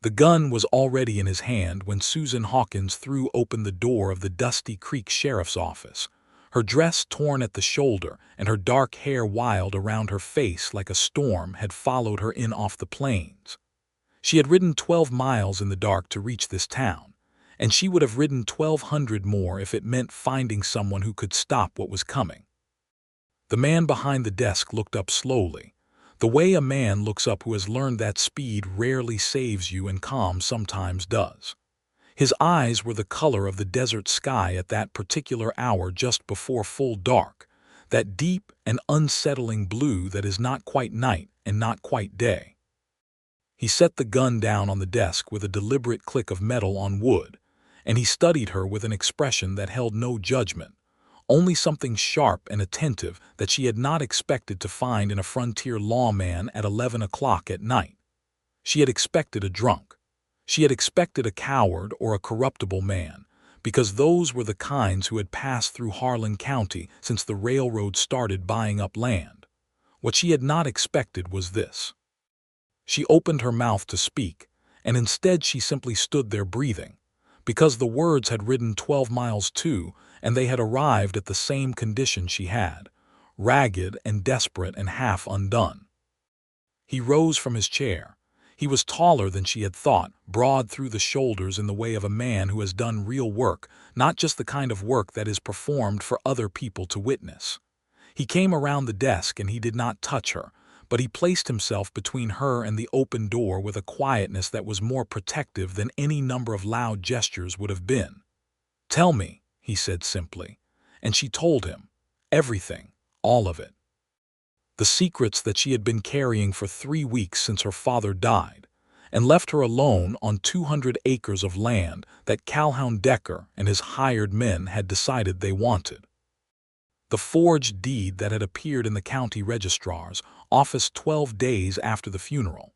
The gun was already in his hand when Susan Hawkins threw open the door of the Dusty Creek Sheriff's office. Her dress torn at the shoulder and her dark hair wild around her face like a storm had followed her in off the plains. She had ridden 12 miles in the dark to reach this town, and she would have ridden 1,200 more if it meant finding someone who could stop what was coming. The man behind the desk looked up slowly, the way a man looks up who has learned that speed rarely saves you and calm sometimes does. His eyes were the color of the desert sky at that particular hour just before full dark, that deep and unsettling blue that is not quite night and not quite day. He set the gun down on the desk with a deliberate click of metal on wood, and he studied her with an expression that held no judgment, only something sharp and attentive that she had not expected to find in a frontier lawman at 11 o'clock at night. She had expected a drunk. She had expected a coward or a corruptible man, because those were the kinds who had passed through Harlan County since the railroad started buying up land. What she had not expected was this. She opened her mouth to speak, and instead she simply stood there breathing, because the words had ridden 12 miles too, and they had arrived at the same condition she had, ragged and desperate and half undone. He rose from his chair. He was taller than she had thought, broad through the shoulders in the way of a man who has done real work, not just the kind of work that is performed for other people to witness. He came around the desk and he did not touch her, but he placed himself between her and the open door with a quietness that was more protective than any number of loud gestures would have been. "Tell me," he said simply, and she told him. Everything, all of it. The secrets that she had been carrying for 3 weeks since her father died, and left her alone on 200 acres of land that Calhoun Decker and his hired men had decided they wanted. The forged deed that had appeared in the county registrar's office 12 days after the funeral.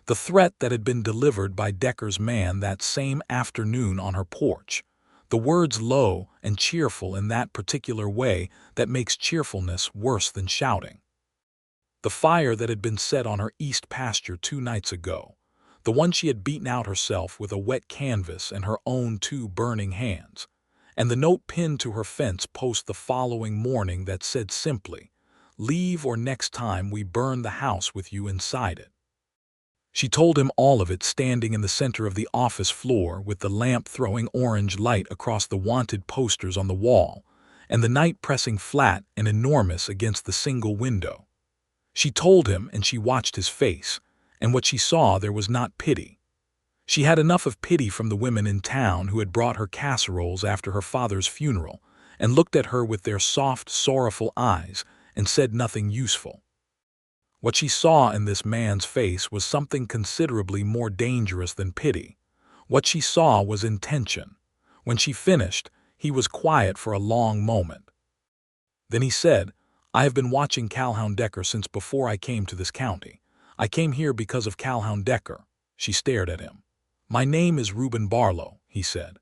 The threat that had been delivered by Decker's man that same afternoon on her porch. The words low and cheerful in that particular way that makes cheerfulness worse than shouting. The fire that had been set on her east pasture 2 nights ago, the one she had beaten out herself with a wet canvas and her own 2 burning hands, and the note pinned to her fence post the following morning that said simply, "Leave or next time we burn the house with you inside it." She told him all of it standing in the center of the office floor with the lamp throwing orange light across the wanted posters on the wall, and the night pressing flat and enormous against the single window. She told him and she watched his face, and what she saw there was not pity. She had enough of pity from the women in town who had brought her casseroles after her father's funeral and looked at her with their soft, sorrowful eyes and said nothing useful. What she saw in this man's face was something considerably more dangerous than pity. What she saw was intention. When she finished, he was quiet for a long moment. Then he said, "I have been watching Calhoun Decker since before I came to this county. I came here because of Calhoun Decker." She stared at him. "My name is Reuben Barlow," he said.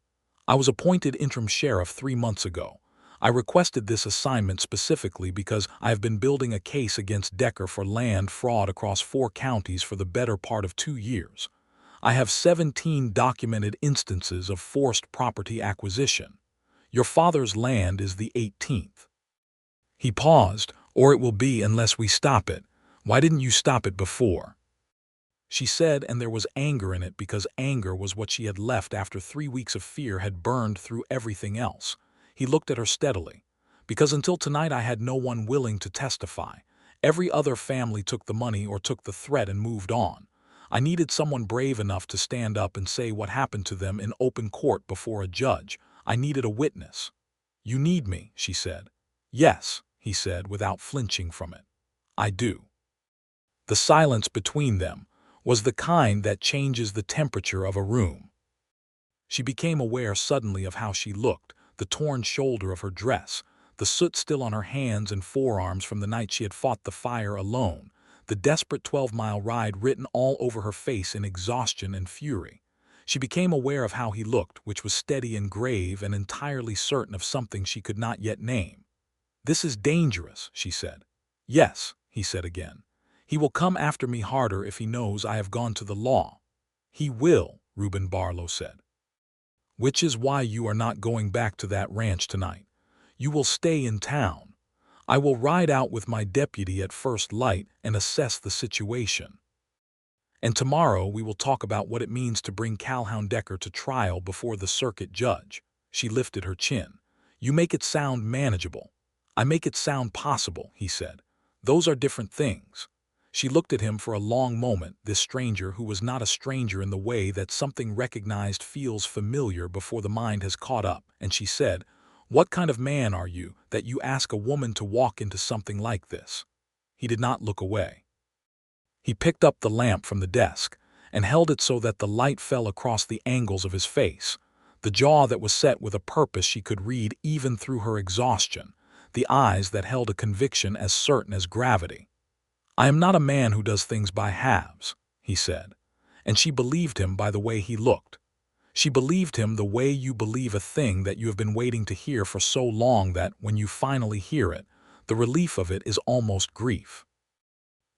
"I was appointed interim sheriff 3 months ago. I requested this assignment specifically because I have been building a case against Decker for land fraud across 4 counties for the better part of 2 years. I have 17 documented instances of forced property acquisition. Your father's land is the 18th. He paused. "Or it will be unless we stop it. Why didn't you stop it before?" She said, and there was anger in it because anger was what she had left after 3 weeks of fear had burned through everything else. He looked at her steadily. "Because until tonight I had no one willing to testify. Every other family took the money or took the threat and moved on. I needed someone brave enough to stand up and say what happened to them in open court before a judge. I needed a witness." "You need me," she said. "Yes," he said without flinching from it. "I do." The silence between them was the kind that changes the temperature of a room. She became aware suddenly of how she looked, the torn shoulder of her dress, the soot still on her hands and forearms from the night she had fought the fire alone, the desperate 12-mile ride written all over her face in exhaustion and fury. She became aware of how he looked, which was steady and grave and entirely certain of something she could not yet name. "This is dangerous," she said. "Yes," he said again. "He will come after me harder if he knows I have gone to the law." "He will," Reuben Barlow said. "Which is why you are not going back to that ranch tonight. You will stay in town. I will ride out with my deputy at first light and assess the situation. And tomorrow we will talk about what it means to bring Calhoun Decker to trial before the circuit judge." She lifted her chin. "You make it sound manageable. I make it sound possible," he said. "Those are different things." She looked at him for a long moment, this stranger who was not a stranger in the way that something recognized feels familiar before the mind has caught up, and she said, "What kind of man are you that you ask a woman to walk into something like this?" He did not look away. He picked up the lamp from the desk and held it so that the light fell across the angles of his face, the jaw that was set with a purpose she could read even through her exhaustion, the eyes that held a conviction as certain as gravity. "I am not a man who does things by halves," he said, and she believed him by the way he looked. She believed him the way you believe a thing that you have been waiting to hear for so long that, when you finally hear it, the relief of it is almost grief.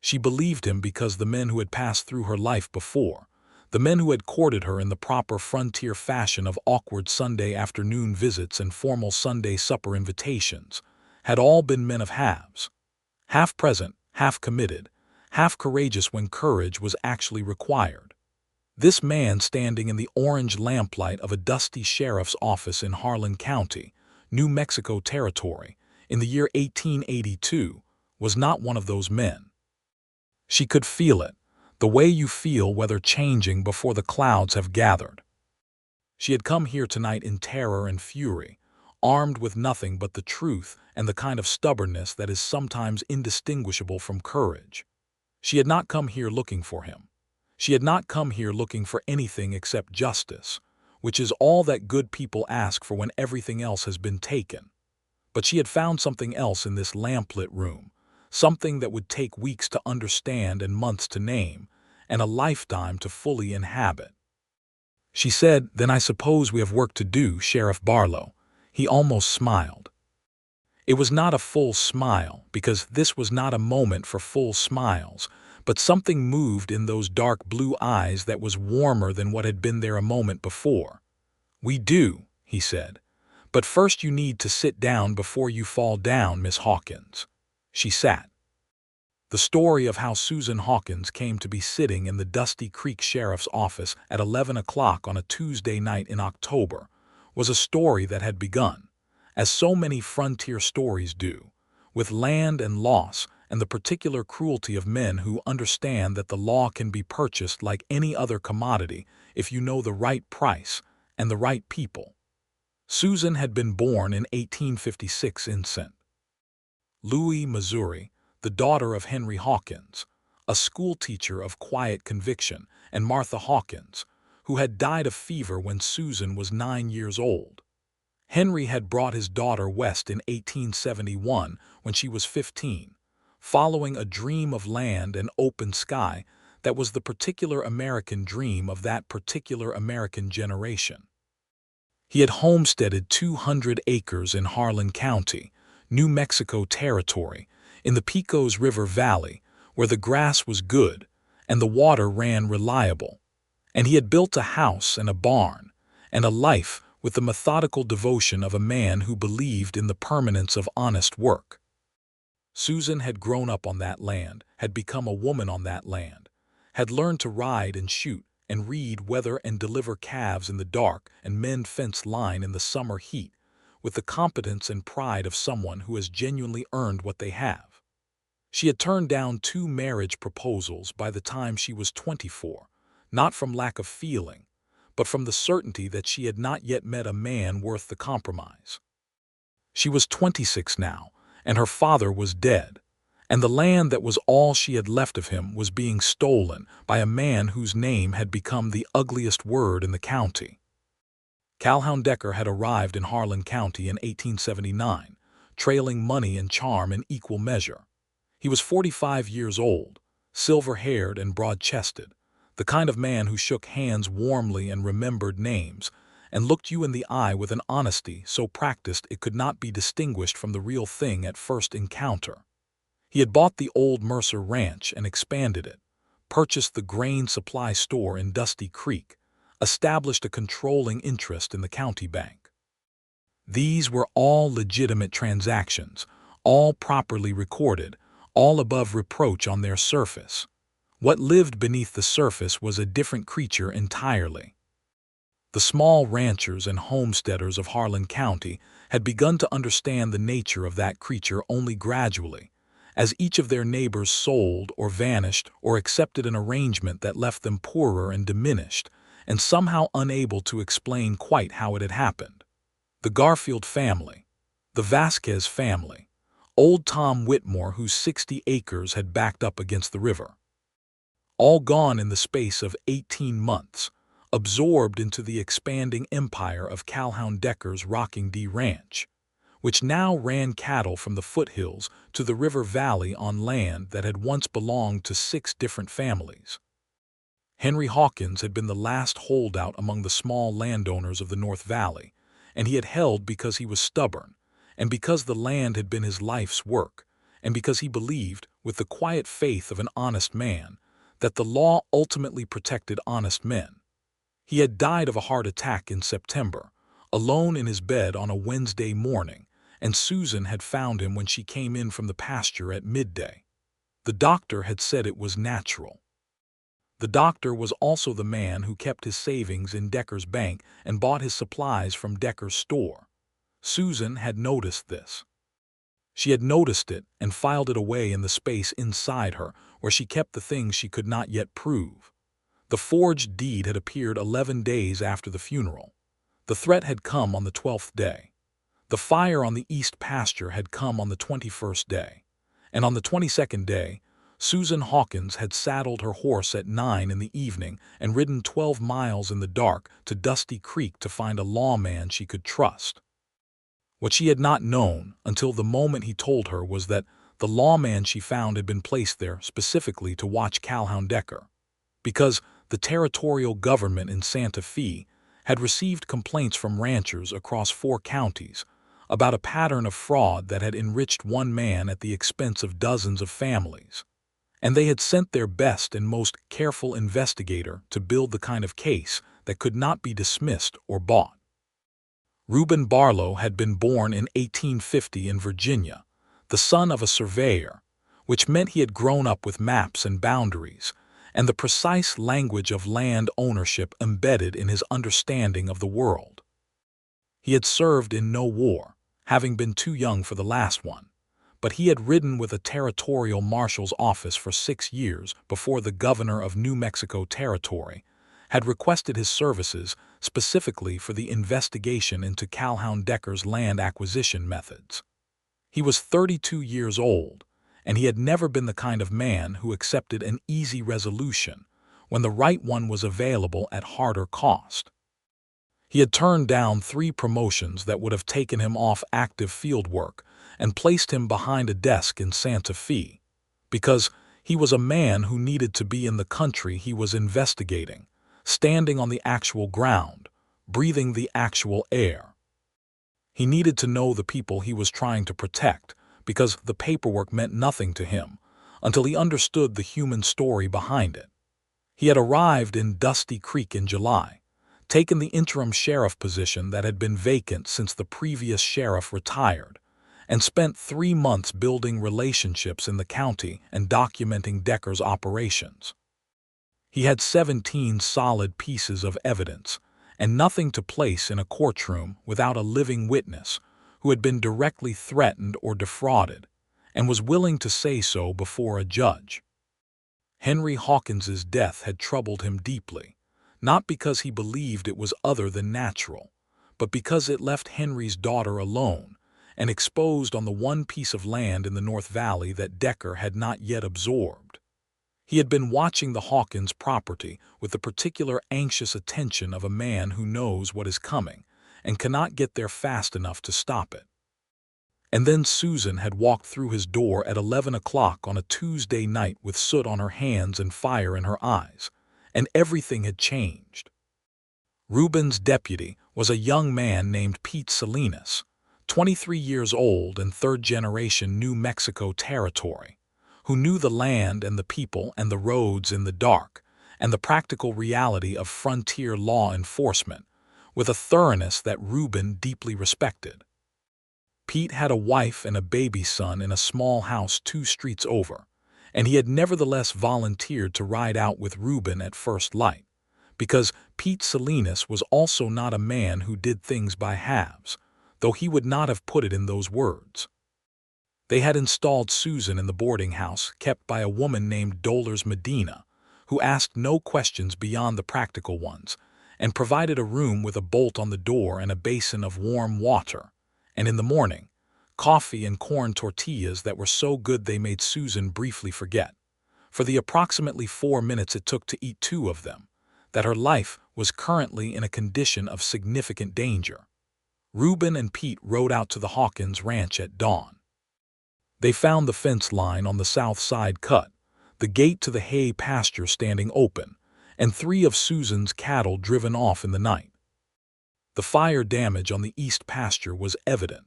She believed him because the men who had passed through her life before, the men who had courted her in the proper frontier fashion of awkward Sunday afternoon visits and formal Sunday supper invitations, had all been men of halves. Half present, half committed, half courageous when courage was actually required. This man standing in the orange lamplight of a dusty sheriff's office in Harlan County, New Mexico Territory, in the year 1882, was not one of those men. She could feel it, the way you feel weather changing before the clouds have gathered. She had come here tonight in terror and fury, armed with nothing but the truth and the kind of stubbornness that is sometimes indistinguishable from courage. She had not come here looking for him. She had not come here looking for anything except justice, which is all that good people ask for when everything else has been taken. But she had found something else in this lamplit room, something that would take weeks to understand and months to name, and a lifetime to fully inhabit. She said, "Then I suppose we have work to do, Sheriff Barlow." He almost smiled. It was not a full smile, because this was not a moment for full smiles, but something moved in those dark blue eyes that was warmer than what had been there a moment before. "We do," he said. "But first you need to sit down before you fall down, Miss Hawkins." She sat. The story of how Susan Hawkins came to be sitting in the Dusty Creek Sheriff's office at 11 o'clock on a Tuesday night in October was a story that had begun, as so many frontier stories do, with land and loss and the particular cruelty of men who understand that the law can be purchased like any other commodity if you know the right price and the right people. Susan had been born in 1856 in St. Louis, Missouri, the daughter of Henry Hawkins, a schoolteacher of quiet conviction, and Martha Hawkins, who had died of fever when Susan was 9 years old. Henry had brought his daughter west in 1871 when she was 15, following a dream of land and open sky that was the particular American dream of that particular American generation. He had homesteaded 200 acres in Harlan County, New Mexico Territory, in the Pecos River Valley, where the grass was good and the water ran reliable. And he had built a house and a barn, and a life with the methodical devotion of a man who believed in the permanence of honest work. Susan had grown up on that land, had become a woman on that land, had learned to ride and shoot and read weather and deliver calves in the dark and mend fence line in the summer heat, with the competence and pride of someone who has genuinely earned what they have. She had turned down 2 marriage proposals by the time she was 24, not from lack of feeling, but from the certainty that she had not yet met a man worth the compromise. She was 26 now, and her father was dead, and the land that was all she had left of him was being stolen by a man whose name had become the ugliest word in the county. Calhoun Decker had arrived in Harlan County in 1879, trailing money and charm in equal measure. He was 45 years old, silver-haired and broad-chested, the kind of man who shook hands warmly and remembered names, and looked you in the eye with an honesty so practiced it could not be distinguished from the real thing at first encounter. He had bought the old Mercer Ranch and expanded it, purchased the grain supply store in Dusty Creek, established a controlling interest in the county bank. These were all legitimate transactions, all properly recorded, all above reproach on their surface. What lived beneath the surface was a different creature entirely. The small ranchers and homesteaders of Harlan County had begun to understand the nature of that creature only gradually, as each of their neighbors sold or vanished or accepted an arrangement that left them poorer and diminished, and somehow unable to explain quite how it had happened. The Garfield family, the Vasquez family, old Tom Whitmore, whose 60 acres had backed up against the river. All gone in the space of 18 months, absorbed into the expanding empire of Calhoun Decker's Rocking D Ranch, which now ran cattle from the foothills to the river valley on land that had once belonged to 6 different families. Henry Hawkins had been the last holdout among the small landowners of the North Valley, and he had held because he was stubborn, and because the land had been his life's work, and because he believed, with the quiet faith of an honest man, that the law ultimately protected honest men. He had died of a heart attack in September, alone in his bed on a Wednesday morning, and Susan had found him when she came in from the pasture at midday. The doctor had said it was natural. The doctor was also the man who kept his savings in Decker's bank and bought his supplies from Decker's store. Susan had noticed this. She had noticed it and filed it away in the space inside her where she kept the things she could not yet prove. The forged deed had appeared 11 days after the funeral. The threat had come on the 12th day. The fire on the east pasture had come on the 21st day. And on the 22nd day, Susan Hawkins had saddled her horse at 9 in the evening and ridden 12 miles in the dark to Dusty Creek to find a lawman she could trust. What she had not known until the moment he told her was that the lawman she found had been placed there specifically to watch Calhoun Decker, because the territorial government in Santa Fe had received complaints from ranchers across 4 counties about a pattern of fraud that had enriched one man at the expense of dozens of families, and they had sent their best and most careful investigator to build the kind of case that could not be dismissed or bought. Reuben Barlow had been born in 1850 in Virginia, the son of a surveyor, which meant he had grown up with maps and boundaries, and the precise language of land ownership embedded in his understanding of the world. He had served in no war, having been too young for the last one, but he had ridden with a territorial marshal's office for 6 years before the governor of New Mexico Territory had requested his services specifically for the investigation into Calhoun Decker's land acquisition methods. He was 32 years old, and he had never been the kind of man who accepted an easy resolution when the right one was available at harder cost. He had turned down 3 promotions that would have taken him off active field work and placed him behind a desk in Santa Fe, because he was a man who needed to be in the country he was investigating, standing on the actual ground, breathing the actual air. He needed to know the people he was trying to protect, because the paperwork meant nothing to him until he understood the human story behind it. He had arrived in Dusty Creek in July, taken the interim sheriff position that had been vacant since the previous sheriff retired, and spent 3 months building relationships in the county and documenting Decker's operations. He had 17 solid pieces of evidence, and nothing to place in a courtroom without a living witness who had been directly threatened or defrauded, and was willing to say so before a judge. Henry Hawkins's death had troubled him deeply, not because he believed it was other than natural, but because it left Henry's daughter alone and exposed on the one piece of land in the North Valley that Decker had not yet absorbed. He had been watching the Hawkins property with the particular anxious attention of a man who knows what is coming and cannot get there fast enough to stop it. And then Susan had walked through his door at 11 o'clock on a Tuesday night with soot on her hands and fire in her eyes, and everything had changed. Reuben's deputy was a young man named Pete Salinas, 23 years old and third-generation New Mexico Territory, who knew the land and the people and the roads in the dark, and the practical reality of frontier law enforcement, with a thoroughness that Reuben deeply respected. Pete had a wife and a baby son in a small house 2 streets over, and he had nevertheless volunteered to ride out with Reuben at first light, because Pete Salinas was also not a man who did things by halves, though he would not have put it in those words. They had installed Susan in the boarding house kept by a woman named Dolores Medina, who asked no questions beyond the practical ones, and provided a room with a bolt on the door and a basin of warm water, and in the morning, coffee and corn tortillas that were so good they made Susan briefly forget, for the approximately 4 minutes it took to eat 2 of them, that her life was currently in a condition of significant danger. Reuben and Pete rode out to the Hawkins ranch at dawn. They found the fence line on the south side cut, the gate to the hay pasture standing open, and 3 of Susan's cattle driven off in the night. The fire damage on the east pasture was evident,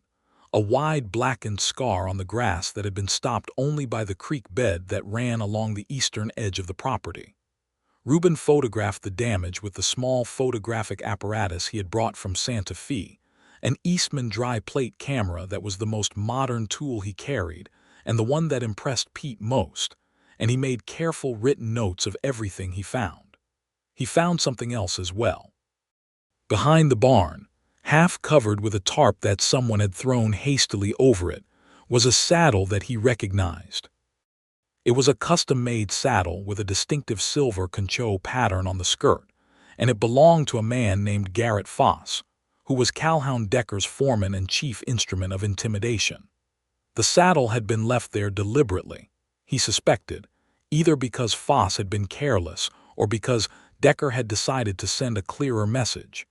a wide blackened scar on the grass that had been stopped only by the creek bed that ran along the eastern edge of the property. Reuben photographed the damage with the small photographic apparatus he had brought from Santa Fe, an Eastman dry plate camera that was the most modern tool he carried and the one that impressed Pete most, and he made careful written notes of everything he found. He found something else as well. Behind the barn, half covered with a tarp that someone had thrown hastily over it, was a saddle that he recognized. It was a custom-made saddle with a distinctive silver concho pattern on the skirt, and it belonged to a man named Garrett Foss, who was Calhoun Decker's foreman and chief instrument of intimidation. The saddle had been left there deliberately, he suspected, either because Foss had been careless or because Decker had decided to send a clearer message,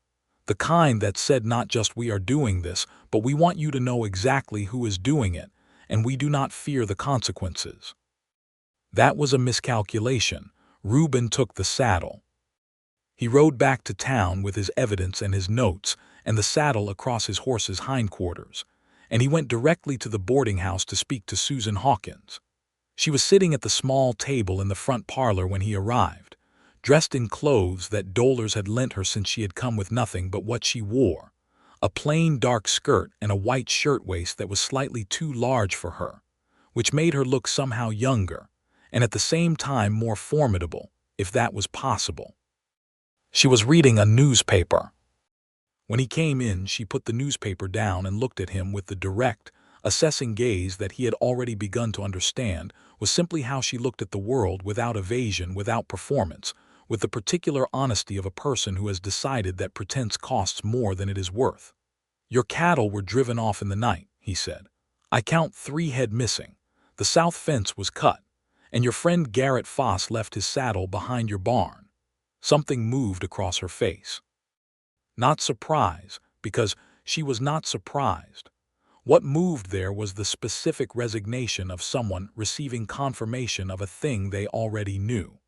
the kind that said not just "we are doing this, but we want you to know exactly who is doing it, and we do not fear the consequences." That was a miscalculation. Reuben took the saddle. He rode back to town with his evidence and his notes and the saddle across his horse's hindquarters, and he went directly to the boarding house to speak to Susan Hawkins. She was sitting at the small table in the front parlor when he arrived, dressed in clothes that Dolores had lent her since she had come with nothing but what she wore, a plain dark skirt and a white shirtwaist that was slightly too large for her, which made her look somehow younger, and at the same time more formidable, if that was possible. She was reading a newspaper. When he came in, she put the newspaper down and looked at him with the direct, assessing gaze that he had already begun to understand was simply how she looked at the world, without evasion, without performance, with the particular honesty of a person who has decided that pretense costs more than it is worth. "Your cattle were driven off in the night," he said. "I count 3 head missing. The south fence was cut, and your friend Garrett Foss left his saddle behind your barn." Something moved across her face. Not surprise, because she was not surprised. What moved there was the specific resignation of someone receiving confirmation of a thing they already knew.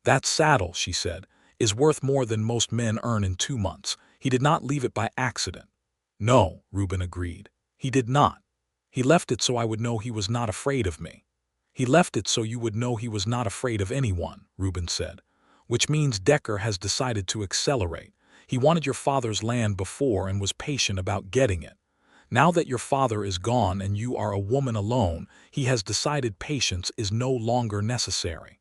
"That saddle," she said, "is worth more than most men earn in 2 months. He did not leave it by accident." "No," Reuben agreed. "He did not. He left it so I would know he was not afraid of me." "He left it so you would know he was not afraid of anyone," Reuben said, "which means Decker has decided to accelerate. He wanted your father's land before and was patient about getting it. Now that your father is gone and you are a woman alone, he has decided patience is no longer necessary."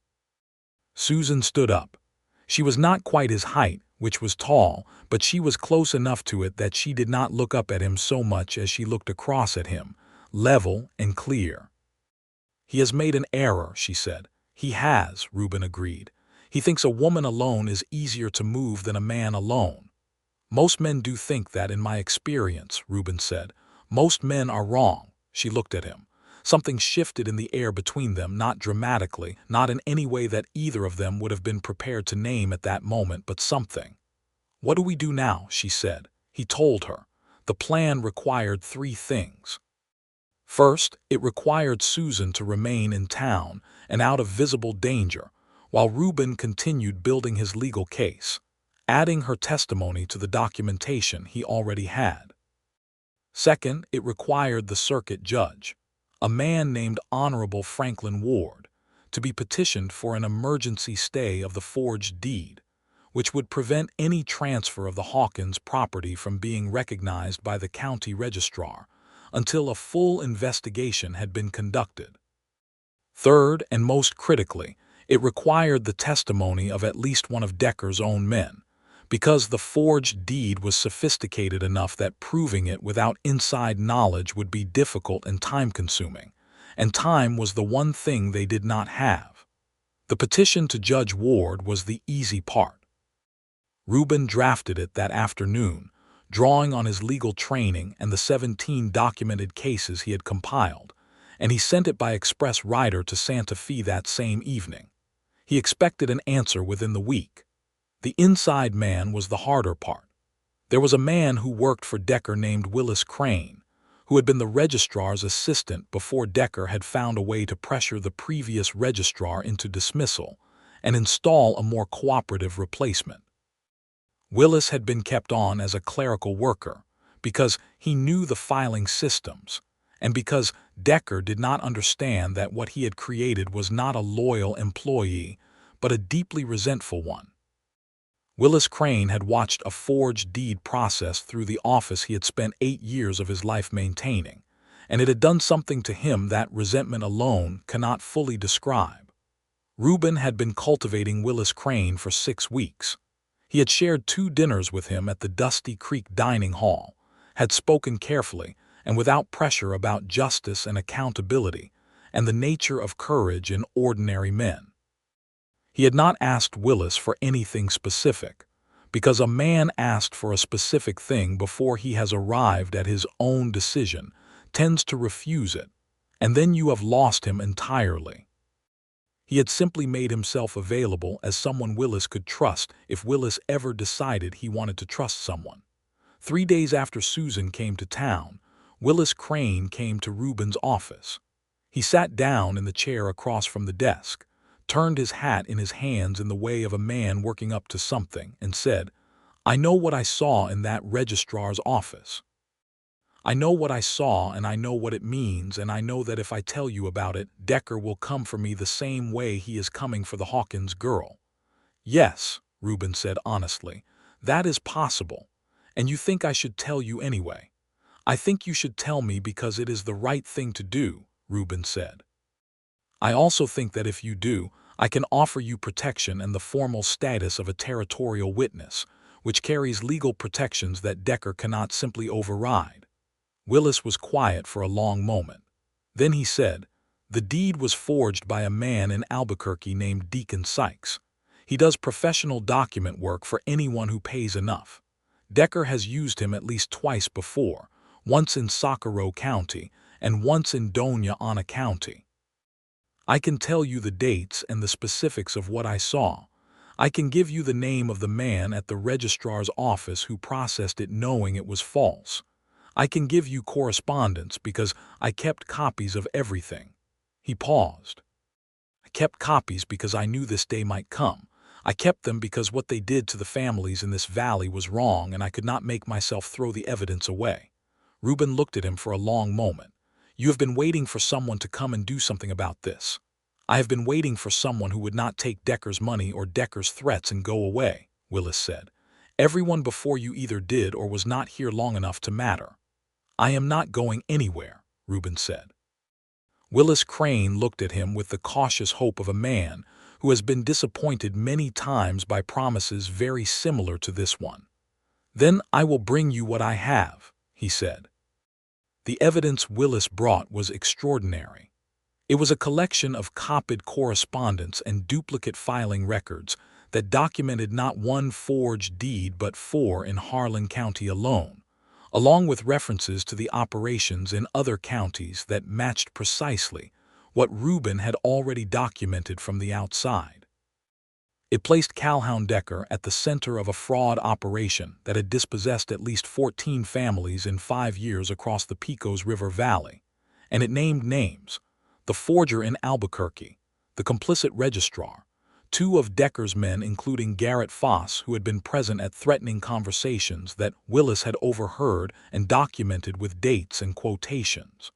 Susan stood up. She was not quite his height, which was tall, but she was close enough to it that she did not look up at him so much as she looked across at him, level and clear. "He has made an error," she said. "He has," Reuben agreed. "He thinks a woman alone is easier to move than a man alone." "Most men do think that, in my experience," Reuben said. "Most men are wrong." She looked at him. Something shifted in the air between them, not dramatically, not in any way that either of them would have been prepared to name at that moment, but something. "What do we do now?" she said. He told her. The plan required 3 things. First, it required Susan to remain in town and out of visible danger, while Reuben continued building his legal case, adding her testimony to the documentation he already had. Second, it required the circuit judge, a man named Honorable Franklin Ward, to be petitioned for an emergency stay of the forged deed, which would prevent any transfer of the Hawkins property from being recognized by the county registrar until a full investigation had been conducted. Third, and most critically, it required the testimony of at least one of Decker's own men, because the forged deed was sophisticated enough that proving it without inside knowledge would be difficult and time-consuming, and time was the one thing they did not have. The petition to Judge Ward was the easy part. Reuben drafted it that afternoon, drawing on his legal training and the 17 documented cases he had compiled, and he sent it by express rider to Santa Fe that same evening. He expected an answer within the week. The inside man was the harder part. There was a man who worked for Decker named Willis Crane, who had been the registrar's assistant before Decker had found a way to pressure the previous registrar into dismissal and install a more cooperative replacement. Willis had been kept on as a clerical worker because he knew the filing systems, and because Decker did not understand that what he had created was not a loyal employee, but a deeply resentful one. Willis Crane had watched a forged deed process through the office he had spent 8 years of his life maintaining, and it had done something to him that resentment alone cannot fully describe. Reuben had been cultivating Willis Crane for 6 weeks. He had shared 2 dinners with him at the Dusty Creek dining hall, had spoken carefully and without pressure about justice and accountability and the nature of courage in ordinary men. He had not asked Willis for anything specific, because a man asked for a specific thing before he has arrived at his own decision tends to refuse it, and then you have lost him entirely. He had simply made himself available as someone Willis could trust if Willis ever decided he wanted to trust someone. 3 days after Susan came to town, Willis Crane came to Reuben's office. He sat down in the chair across from the desk, turned his hat in his hands in the way of a man working up to something, and said, "I know what I saw in that registrar's office. I know what I saw, and I know what it means, and I know that if I tell you about it, Decker will come for me the same way he is coming for the Hawkins girl." "Yes," Reuben said honestly, "that is possible, and you think I should tell you anyway." "I think you should tell me because it is the right thing to do," Reuben said. "I also think that if you do, I can offer you protection and the formal status of a territorial witness, which carries legal protections that Decker cannot simply override." Willis was quiet for a long moment. Then he said, "The deed was forged by a man in Albuquerque named Deacon Sykes. He does professional document work for anyone who pays enough. Decker has used him at least twice before, once in Socorro County and once in Doña Ana County. I can tell you the dates and the specifics of what I saw. I can give you the name of the man at the registrar's office who processed it knowing it was false. I can give you correspondence because I kept copies of everything." He paused. "I kept copies because I knew this day might come. I kept them because what they did to the families in this valley was wrong, and I could not make myself throw the evidence away." Reuben looked at him for a long moment. "You have been waiting for someone to come and do something about this." "I have been waiting for someone who would not take Decker's money or Decker's threats and go away," Willis said. "Everyone before you either did or was not here long enough to matter." "I am not going anywhere," Reuben said. Willis Crane looked at him with the cautious hope of a man who has been disappointed many times by promises very similar to this one. "Then I will bring you what I have," he said. The evidence Willis brought was extraordinary. It was a collection of copied correspondence and duplicate filing records that documented not one forged deed but 4 in Harlan County alone, along with references to the operations in other counties that matched precisely what Reuben had already documented from the outside. It placed Calhoun Decker at the center of a fraud operation that had dispossessed at least 14 families in 5 years across the Pecos River Valley, and it named names: the forger in Albuquerque, the complicit registrar, 2 of Decker's men including Garrett Foss, who had been present at threatening conversations that Willis had overheard and documented with dates and quotations.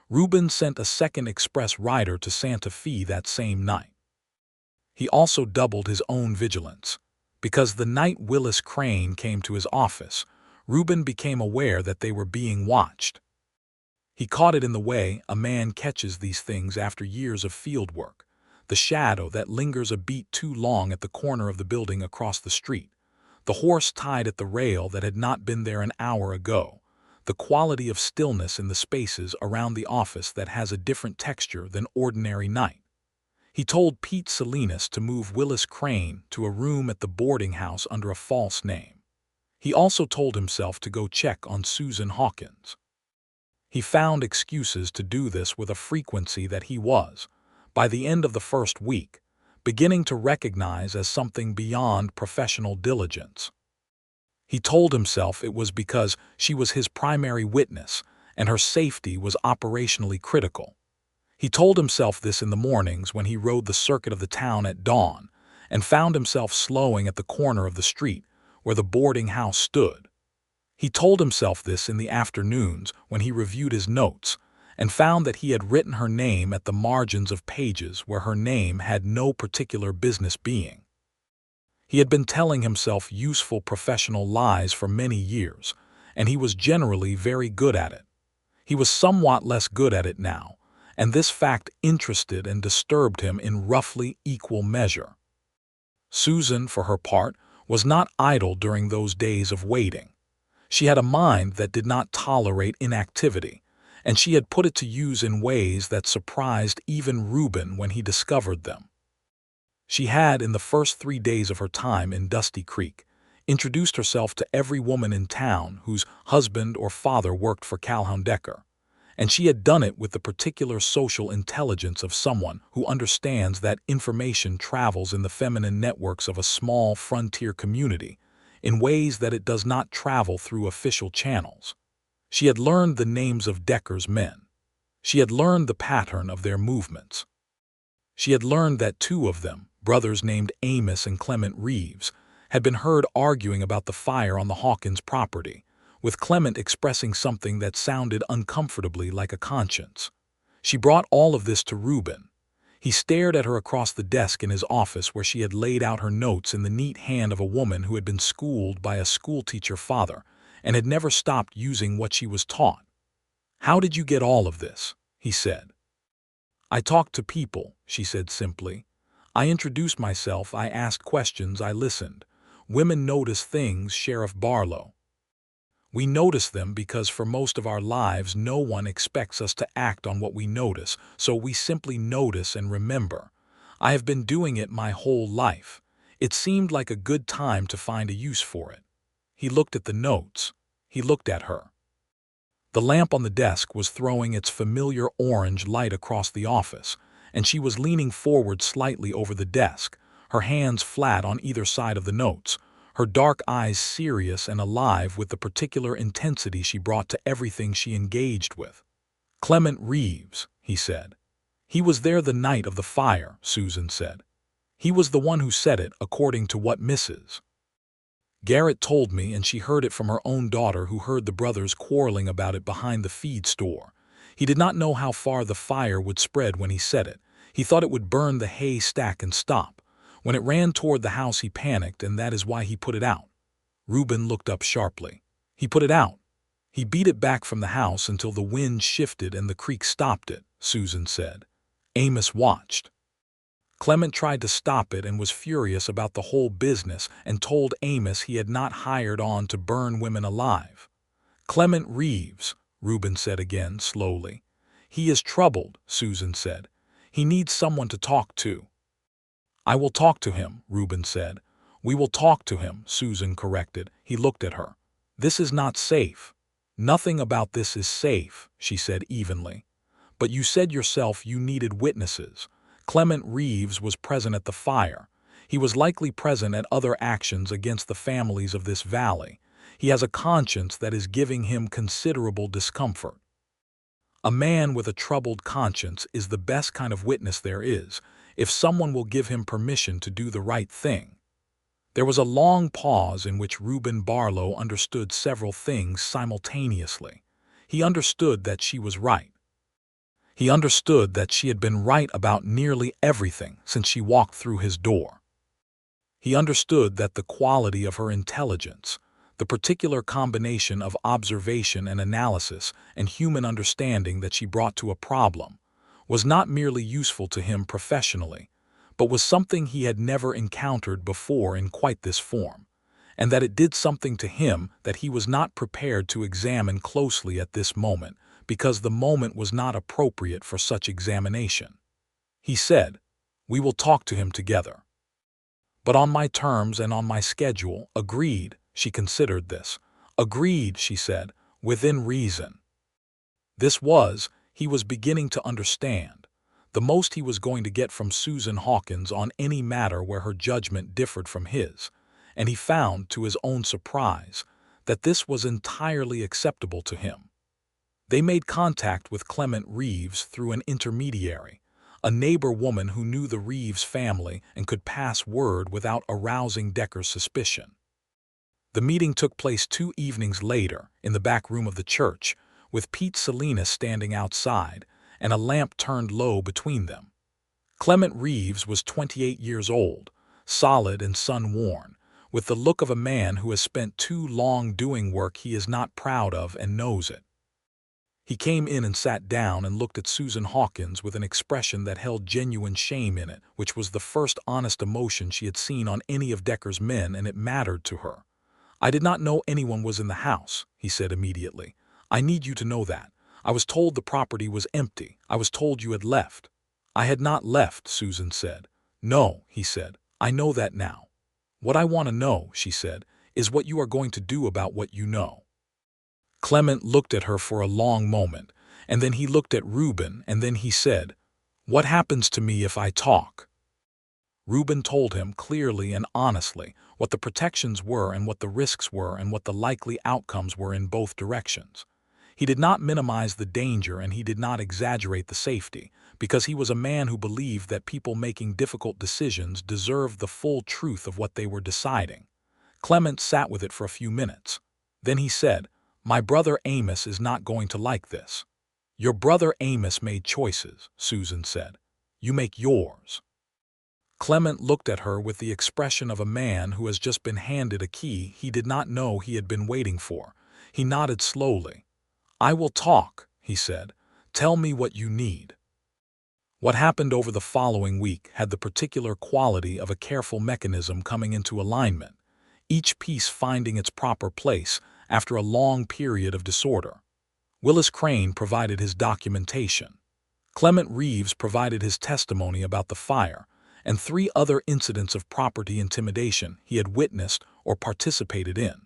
Reuben sent a second express rider to Santa Fe that same night. He also doubled his own vigilance. Because the night Willis Crane came to his office, Reuben became aware that they were being watched. He caught it in the way a man catches these things after years of field work, the shadow that lingers a beat too long at the corner of the building across the street, the horse tied at the rail that had not been there an hour ago, the quality of stillness in the spaces around the office that has a different texture than ordinary night. He told Pete Salinas to move Willis Crane to a room at the boarding house under a false name. He also told himself to go check on Susan Hawkins. He found excuses to do this with a frequency that he was, by the end of the first week, beginning to recognize as something beyond professional diligence. He told himself it was because she was his primary witness and her safety was operationally critical. He told himself this in the mornings when he rode the circuit of the town at dawn and found himself slowing at the corner of the street where the boarding house stood. He told himself this in the afternoons when he reviewed his notes and found that he had written her name at the margins of pages where her name had no particular business being. He had been telling himself useful professional lies for many years, and he was generally very good at it. He was somewhat less good at it now, and this fact interested and disturbed him in roughly equal measure. Susan, for her part, was not idle during those days of waiting. She had a mind that did not tolerate inactivity, and she had put it to use in ways that surprised even Reuben when he discovered them. She had, in the first 3 days of her time in Dusty Creek, introduced herself to every woman in town whose husband or father worked for Calhoun Decker, and she had done it with the particular social intelligence of someone who understands that information travels in the feminine networks of a small frontier community in ways that it does not travel through official channels. She had learned the names of Decker's men. She had learned the pattern of their movements. She had learned that 2 of them, brothers named Amos and Clement Reeves, had been heard arguing about the fire on the Hawkins property, with Clement expressing something that sounded uncomfortably like a conscience. She brought all of this to Reuben. He stared at her across the desk in his office where she had laid out her notes in the neat hand of a woman who had been schooled by a schoolteacher father and had never stopped using what she was taught. "How did you get all of this?" he said. "I talked to people," she said simply. "I introduced myself, I asked questions, I listened. Women notice things, Sheriff Barlow. We notice them because for most of our lives no one expects us to act on what we notice, so we simply notice and remember. I have been doing it my whole life. It seemed like a good time to find a use for it." He looked at the notes. He looked at her. The lamp on the desk was throwing its familiar orange light across the office, and she was leaning forward slightly over the desk, her hands flat on either side of the notes, her dark eyes serious and alive with the particular intensity she brought to everything she engaged with. "Clement Reeves," he said. "He was there the night of the fire," Susan said. "He was the one who said it, according to what Mrs. Garrett told me, and she heard it from her own daughter who heard the brothers quarreling about it behind the feed store. He did not know how far the fire would spread when he said it. He thought it would burn the hay stack and stop. When it ran toward the house he panicked, and that is why he put it out." Reuben looked up sharply. "He put it out. He beat it back from the house until the wind shifted and the creek stopped it," Susan said. "Amos watched. Clement tried to stop it and was furious about the whole business and told Amos he had not hired on to burn women alive." "Clement Reeves," Reuben said again, slowly. "He is troubled," Susan said. "He needs someone to talk to." "I will talk to him," Reuben said. "We will talk to him," Susan corrected. He looked at her. "This is not safe." "Nothing about this is safe," she said evenly. "But you said yourself you needed witnesses. Clement Reeves was present at the fire. He was likely present at other actions against the families of this valley. He has a conscience that is giving him considerable discomfort." A man with a troubled conscience is the best kind of witness there is, if someone will give him permission to do the right thing. There was a long pause in which Reuben Barlow understood several things simultaneously. He understood that she was right. He understood that she had been right about nearly everything since she walked through his door. He understood that the quality of her intelligence, the particular combination of observation and analysis and human understanding that she brought to a problem, was not merely useful to him professionally, but was something he had never encountered before in quite this form, and that it did something to him that he was not prepared to examine closely at this moment, because the moment was not appropriate for such examination. He said, "We will talk to him together. But on my terms and on my schedule." Agreed, she considered this. Agreed, she said, within reason. He was beginning to understand, the most he was going to get from Susan Hawkins on any matter where her judgment differed from his, and he found, to his own surprise, that this was entirely acceptable to him. They made contact with Clement Reeves through an intermediary, a neighbor woman who knew the Reeves family and could pass word without arousing Decker's suspicion. The meeting took place 2 evenings later in the back room of the church, with Pete Salinas standing outside and a lamp turned low between them. Clement Reeves was 28 years old, solid and sun-worn, with the look of a man who has spent too long doing work he is not proud of and knows it. He came in and sat down and looked at Susan Hawkins with an expression that held genuine shame in it, which was the first honest emotion she had seen on any of Decker's men, and it mattered to her. "I did not know anyone was in the house," he said immediately. "I need you to know that. I was told the property was empty. I was told you had left." "I had not left," Susan said. "No," he said. "I know that now. What I want to know," she said, "is what you are going to do about what you know." Clement looked at her for a long moment, and then he looked at Reuben, and then he said, "What happens to me if I talk?" Reuben told him clearly and honestly what the protections were and what the risks were and what the likely outcomes were in both directions. He did not minimize the danger and he did not exaggerate the safety, because he was a man who believed that people making difficult decisions deserved the full truth of what they were deciding. Clement sat with it for a few minutes. Then he said, "My brother Amos is not going to like this." "Your brother Amos made choices," Susan said. "You make yours." Clement looked at her with the expression of a man who has just been handed a key he did not know he had been waiting for. He nodded slowly. "I will talk," he said. "Tell me what you need." What happened over the following week had the particular quality of a careful mechanism coming into alignment, each piece finding its proper place after a long period of disorder. Willis Crane provided his documentation. Clement Reeves provided his testimony about the fire, and 3 other incidents of property intimidation he had witnessed or participated in.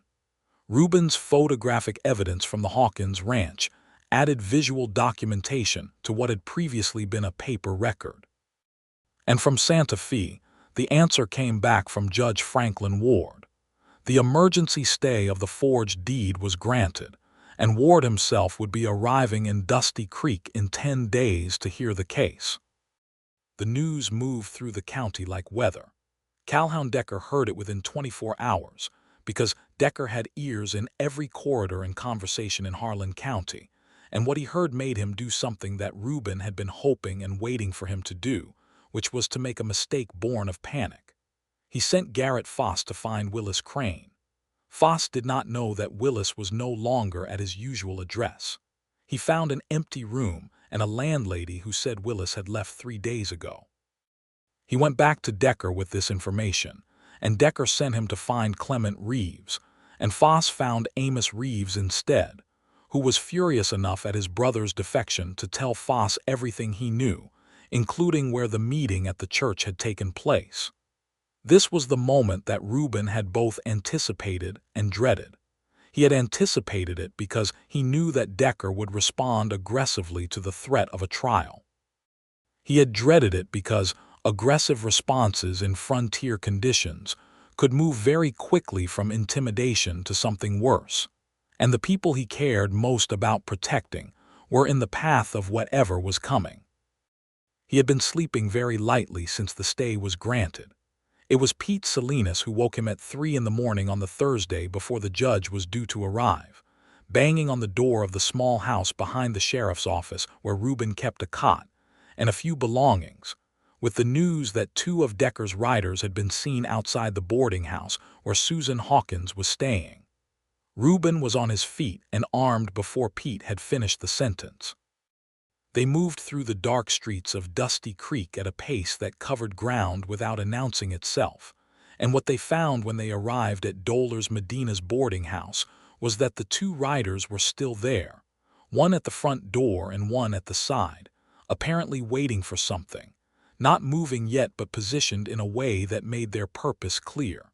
Reuben's photographic evidence from the Hawkins ranch added visual documentation to what had previously been a paper record. And from Santa Fe, the answer came back from Judge Franklin Ward. The emergency stay of the forged deed was granted, and Ward himself would be arriving in Dusty Creek in 10 days to hear the case. The news moved through the county like weather. Calhoun Decker heard it within 24 hours, because Decker had ears in every corridor and conversation in Harlan County, and what he heard made him do something that Reuben had been hoping and waiting for him to do, which was to make a mistake born of panic. He sent Garrett Foss to find Willis Crane. Foss did not know that Willis was no longer at his usual address. He found an empty room and a landlady who said Willis had left 3 days ago. He went back to Decker with this information, and Decker sent him to find Clement Reeves, and Foss found Amos Reeves instead, who was furious enough at his brother's defection to tell Foss everything he knew, including where the meeting at the church had taken place. This was the moment that Reuben had both anticipated and dreaded. He had anticipated it because he knew that Decker would respond aggressively to the threat of a trial. He had dreaded it because aggressive responses in frontier conditions could move very quickly from intimidation to something worse, and the people he cared most about protecting were in the path of whatever was coming. He had been sleeping very lightly since the stay was granted. It was Pete Salinas who woke him at 3 in the morning on the Thursday before the judge was due to arrive, banging on the door of the small house behind the sheriff's office where Reuben kept a cot and a few belongings, with the news that 2 of Decker's riders had been seen outside the boarding house where Susan Hawkins was staying. Reuben was on his feet and armed before Pete had finished the sentence. They moved through the dark streets of Dusty Creek at a pace that covered ground without announcing itself, and what they found when they arrived at Dolores Medina's boarding house was that the 2 riders were still there, one at the front door and one at the side, apparently waiting for something, not moving yet but positioned in a way that made their purpose clear.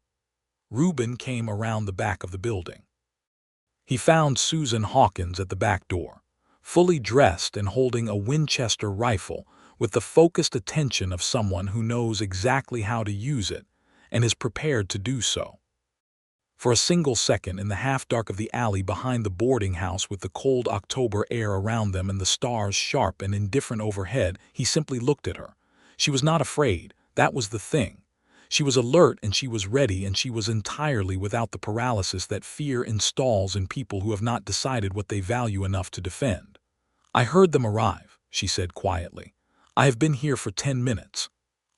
Reuben came around the back of the building. He found Susan Hawkins at the back door, fully dressed and holding a Winchester rifle with the focused attention of someone who knows exactly how to use it and is prepared to do so. For a single second, in the half-dark of the alley behind the boarding house with the cold October air around them and the stars sharp and indifferent overhead, he simply looked at her. She was not afraid, that was the thing. She was alert and she was ready, and she was entirely without the paralysis that fear installs in people who have not decided what they value enough to defend. "I heard them arrive," she said quietly. "I have been here for 10 minutes.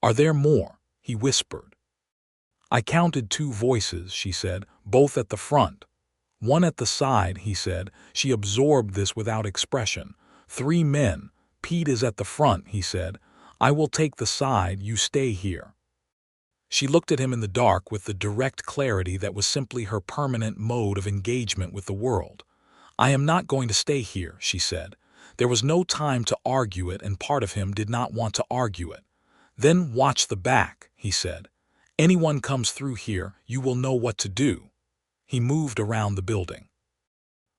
Are there more?" he whispered. "I counted 2 voices," she said, "both at the front. One at the side," he said. She absorbed this without expression. "3 men. Pete is at the front," he said. "I will take the side, you stay here." She looked at him in the dark with the direct clarity that was simply her permanent mode of engagement with the world. "I am not going to stay here," she said. There was no time to argue it, and part of him did not want to argue it. "Then watch the back," he said. "Anyone comes through here, you will know what to do." He moved around the building.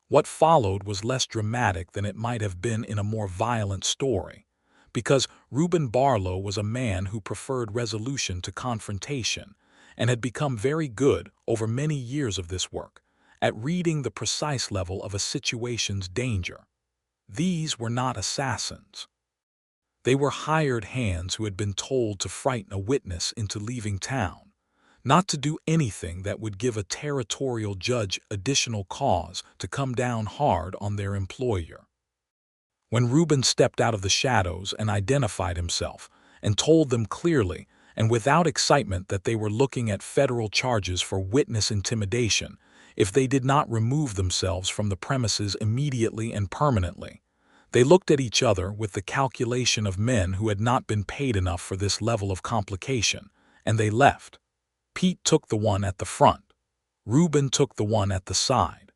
What followed was less dramatic than it might have been in a more violent story, because Reuben Barlow was a man who preferred resolution to confrontation and had become very good, over many years of this work, at reading the precise level of a situation's danger. These were not assassins. They were hired hands who had been told to frighten a witness into leaving town, not to do anything that would give a territorial judge additional cause to come down hard on their employer. When Reuben stepped out of the shadows and identified himself and told them clearly and without excitement that they were looking at federal charges for witness intimidation if they did not remove themselves from the premises immediately and permanently, they looked at each other with the calculation of men who had not been paid enough for this level of complication, and they left. Pete took the one at the front. Reuben took the one at the side.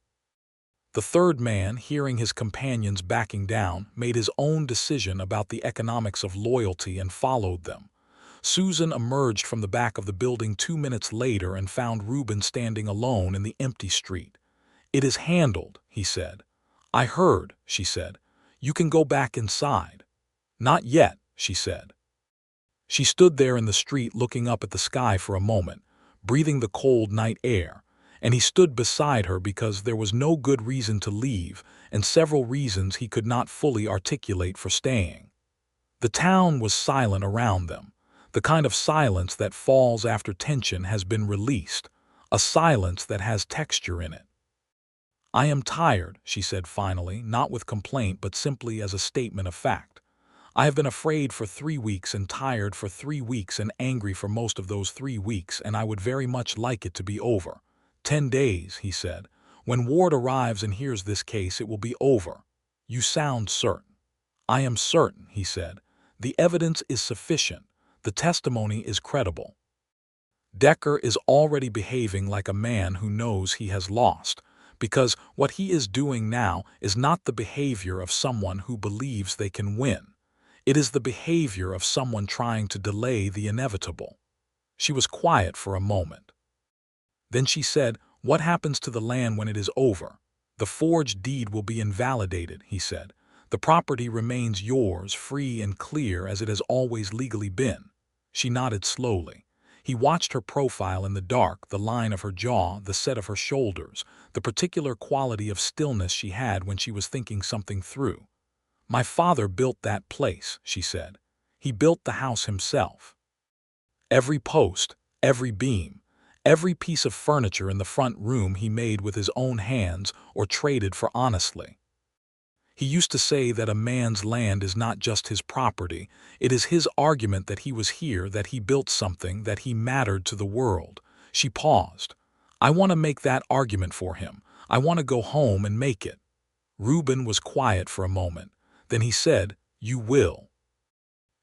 The third man, hearing his companions backing down, made his own decision about the economics of loyalty and followed them. Susan emerged from the back of the building 2 minutes later and found Reuben standing alone in the empty street. "It is handled," he said. "I heard," she said. "You can go back inside." "Not yet," she said. She stood there in the street looking up at the sky for a moment, breathing the cold night air, and he stood beside her because there was no good reason to leave and several reasons he could not fully articulate for staying. The town was silent around them, the kind of silence that falls after tension has been released, a silence that has texture in it. "I am tired," she said finally, not with complaint but simply as a statement of fact. "I have been afraid for 3 weeks and tired for 3 weeks and angry for most of those 3 weeks, and I would very much like it to be over." 10 days, he said. "When Ward arrives and hears this case, it will be over." "You sound certain." "I am certain," he said. "The evidence is sufficient. The testimony is credible. Decker is already behaving like a man who knows he has lost, because what he is doing now is not the behavior of someone who believes they can win. It is the behavior of someone trying to delay the inevitable." She was quiet for a moment. Then she said, "What happens to the land when it is over?" "The forged deed will be invalidated," he said. "The property remains yours, free and clear as it has always legally been." She nodded slowly. He watched her profile in the dark, the line of her jaw, the set of her shoulders, the particular quality of stillness she had when she was thinking something through. "My father built that place," she said. "He built the house himself. Every post, every beam, Every piece of furniture in the front room he made with his own hands or traded for honestly. He used to say that a man's land is not just his property, it is his argument that he was here, that he built something, that he mattered to the world. She paused. I want to make that argument for him. I want to go home and make it. Reuben was quiet for a moment. Then he said, "You will."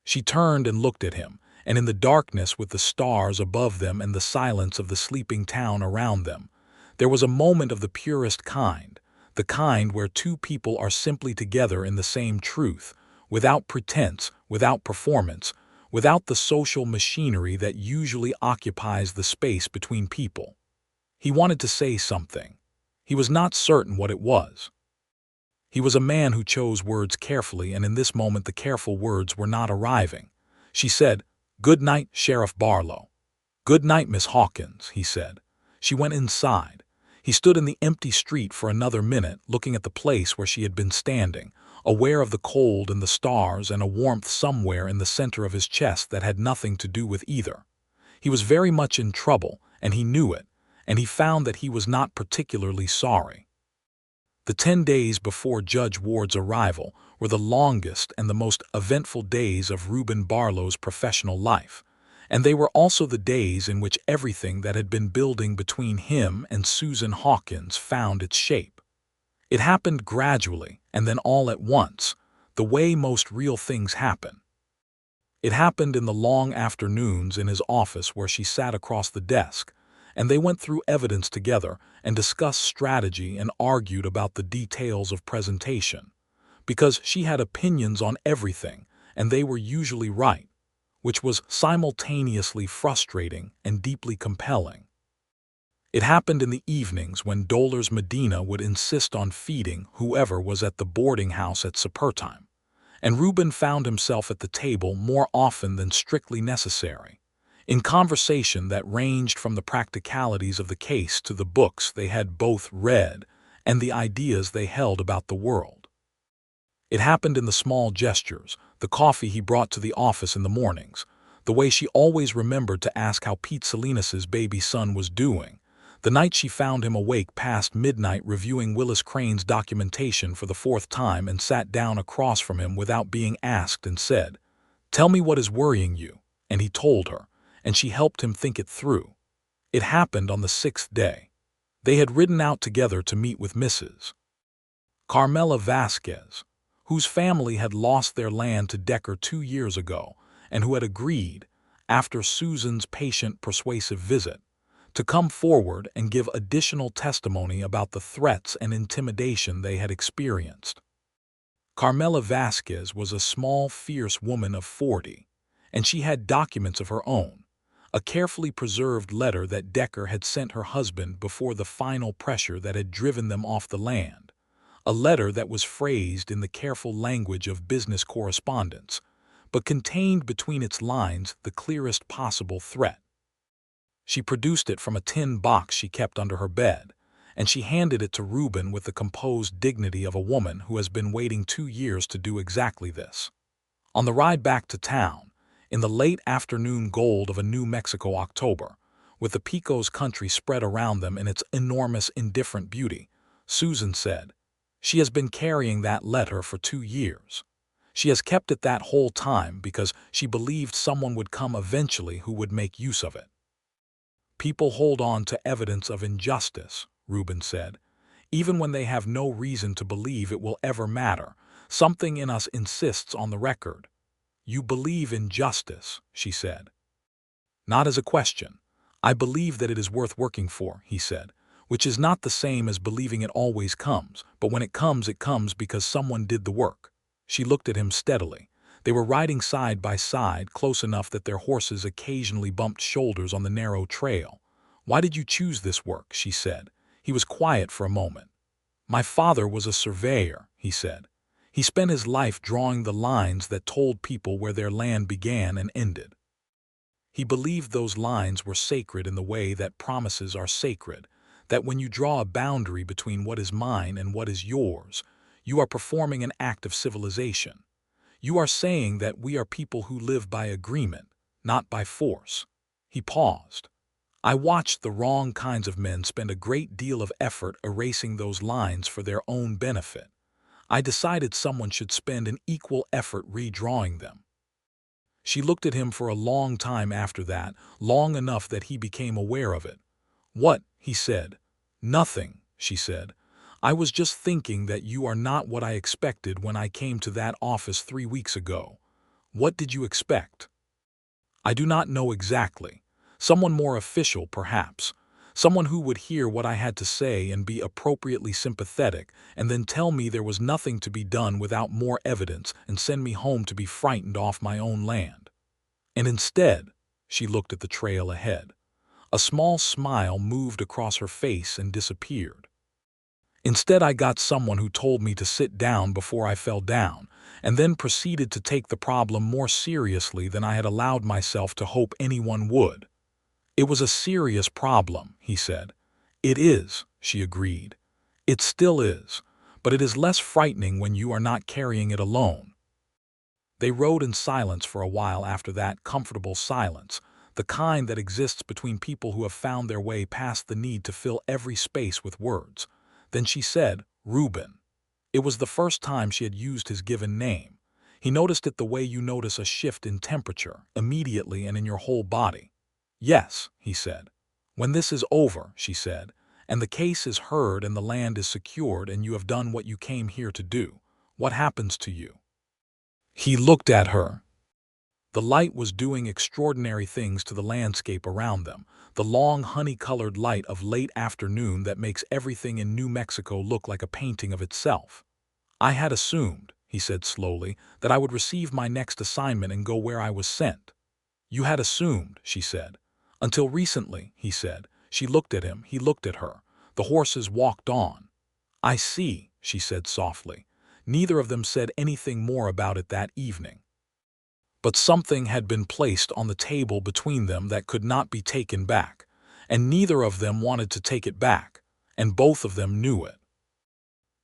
She turned and looked at him, and in the darkness with the stars above them and the silence of the sleeping town around them, there was a moment of the purest kind, the kind where two people are simply together in the same truth, without pretense, without performance, without the social machinery that usually occupies the space between people. He wanted to say something. He was not certain what it was. He was a man who chose words carefully, and in this moment the careful words were not arriving. She said, "Good night, Sheriff Barlow." "Good night, Miss Hawkins," he said. She went inside. He stood in the empty street for another minute, looking at the place where she had been standing, aware of the cold and the stars and a warmth somewhere in the center of his chest that had nothing to do with either. He was very much in trouble, and he knew it, and he found that he was not particularly sorry. The 10 days before Judge Ward's arrival were the longest and the most eventful days of Reuben Barlow's professional life, and they were also the days in which everything that had been building between him and Susan Hawkins found its shape. It happened gradually and then all at once, the way most real things happen. It happened in the long afternoons in his office where she sat across the desk, and they went through evidence together and discussed strategy and argued about the details of presentation, because she had opinions on everything, and they were usually right, which was simultaneously frustrating and deeply compelling. It happened in the evenings when Dolores Medina would insist on feeding whoever was at the boarding house at supper time, and Reuben found himself at the table more often than strictly necessary, in conversation that ranged from the practicalities of the case to the books they had both read and the ideas they held about the world. It happened in the small gestures, the coffee he brought to the office in the mornings, the way she always remembered to ask how Pete Salinas' baby son was doing, the night she found him awake past midnight reviewing Willis Crane's documentation for the 4th time and sat down across from him without being asked and said, "Tell me what is worrying you," and he told her, and she helped him think it through. It happened on the 6th day. They had ridden out together to meet with Mrs. Carmela Vasquez, whose family had lost their land to Decker 2 years ago, and who had agreed, after Susan's patient, persuasive visit, to come forward and give additional testimony about the threats and intimidation they had experienced. Carmela Vasquez was a small, fierce woman of 40, and she had documents of her own, a carefully preserved letter that Decker had sent her husband before the final pressure that had driven them off the land, a letter that was phrased in the careful language of business correspondence, but contained between its lines the clearest possible threat. She produced it from a tin box she kept under her bed, and she handed it to Reuben with the composed dignity of a woman who has been waiting 2 years to do exactly this. On the ride back to town, in the late afternoon gold of a New Mexico October, with the Pecos country spread around them in its enormous indifferent beauty, Susan said, "She has been carrying that letter for 2 years. She has kept it that whole time because she believed someone would come eventually who would make use of it." "People hold on to evidence of injustice," Reuben said, "even when they have no reason to believe it will ever matter. Something in us insists on the record." "You believe in justice," she said. "Not as a question. I believe that it is worth working for," he said, "which is not the same as believing it always comes, but when it comes because someone did the work." She looked at him steadily. They were riding side by side, close enough that their horses occasionally bumped shoulders on the narrow trail. "Why did you choose this work?" she said. He was quiet for a moment. "My father was a surveyor," he said. "He spent his life drawing the lines that told people where their land began and ended. He believed those lines were sacred in the way that promises are sacred, that when you draw a boundary between what is mine and what is yours, you are performing an act of civilization. You are saying that we are people who live by agreement, not by force." He paused. I watched the wrong kinds of men spend a great deal of effort erasing those lines for their own benefit. I decided someone should spend an equal effort redrawing them. She looked at him for a long time after that, long enough that he became aware of it. "What?" he said. "Nothing," she said. "I was just thinking that you are not what I expected when I came to that office 3 weeks ago." "What did you expect?" "I do not know exactly. Someone more official, perhaps. Someone who would hear what I had to say and be appropriately sympathetic, and then tell me there was nothing to be done without more evidence and send me home to be frightened off my own land. And instead," she looked at the trail ahead. A small smile moved across her face and disappeared. "Instead, I got someone who told me to sit down before I fell down, and then proceeded to take the problem more seriously than I had allowed myself to hope anyone would." "It was a serious problem," he said. "It is," she agreed. "It still is, but it is less frightening when you are not carrying it alone." They rode in silence for a while after that, comfortable silence, the kind that exists between people who have found their way past the need to fill every space with words. Then she said, "Reuben." It was the first time she had used his given name. He noticed it the way you notice a shift in temperature, immediately and in your whole body. "Yes," he said. "When this is over," she said, "and the case is heard and the land is secured and you have done what you came here to do, what happens to you?" He looked at her. The light was doing extraordinary things to the landscape around them, the long honey-colored light of late afternoon that makes everything in New Mexico look like a painting of itself. "I had assumed," he said slowly, "that I would receive my next assignment and go where I was sent." "You had assumed," she said. "Until recently," he said. She looked at him, he looked at her. The horses walked on. "I see," she said softly. Neither of them said anything more about it that evening. But something had been placed on the table between them that could not be taken back, and neither of them wanted to take it back, and both of them knew it.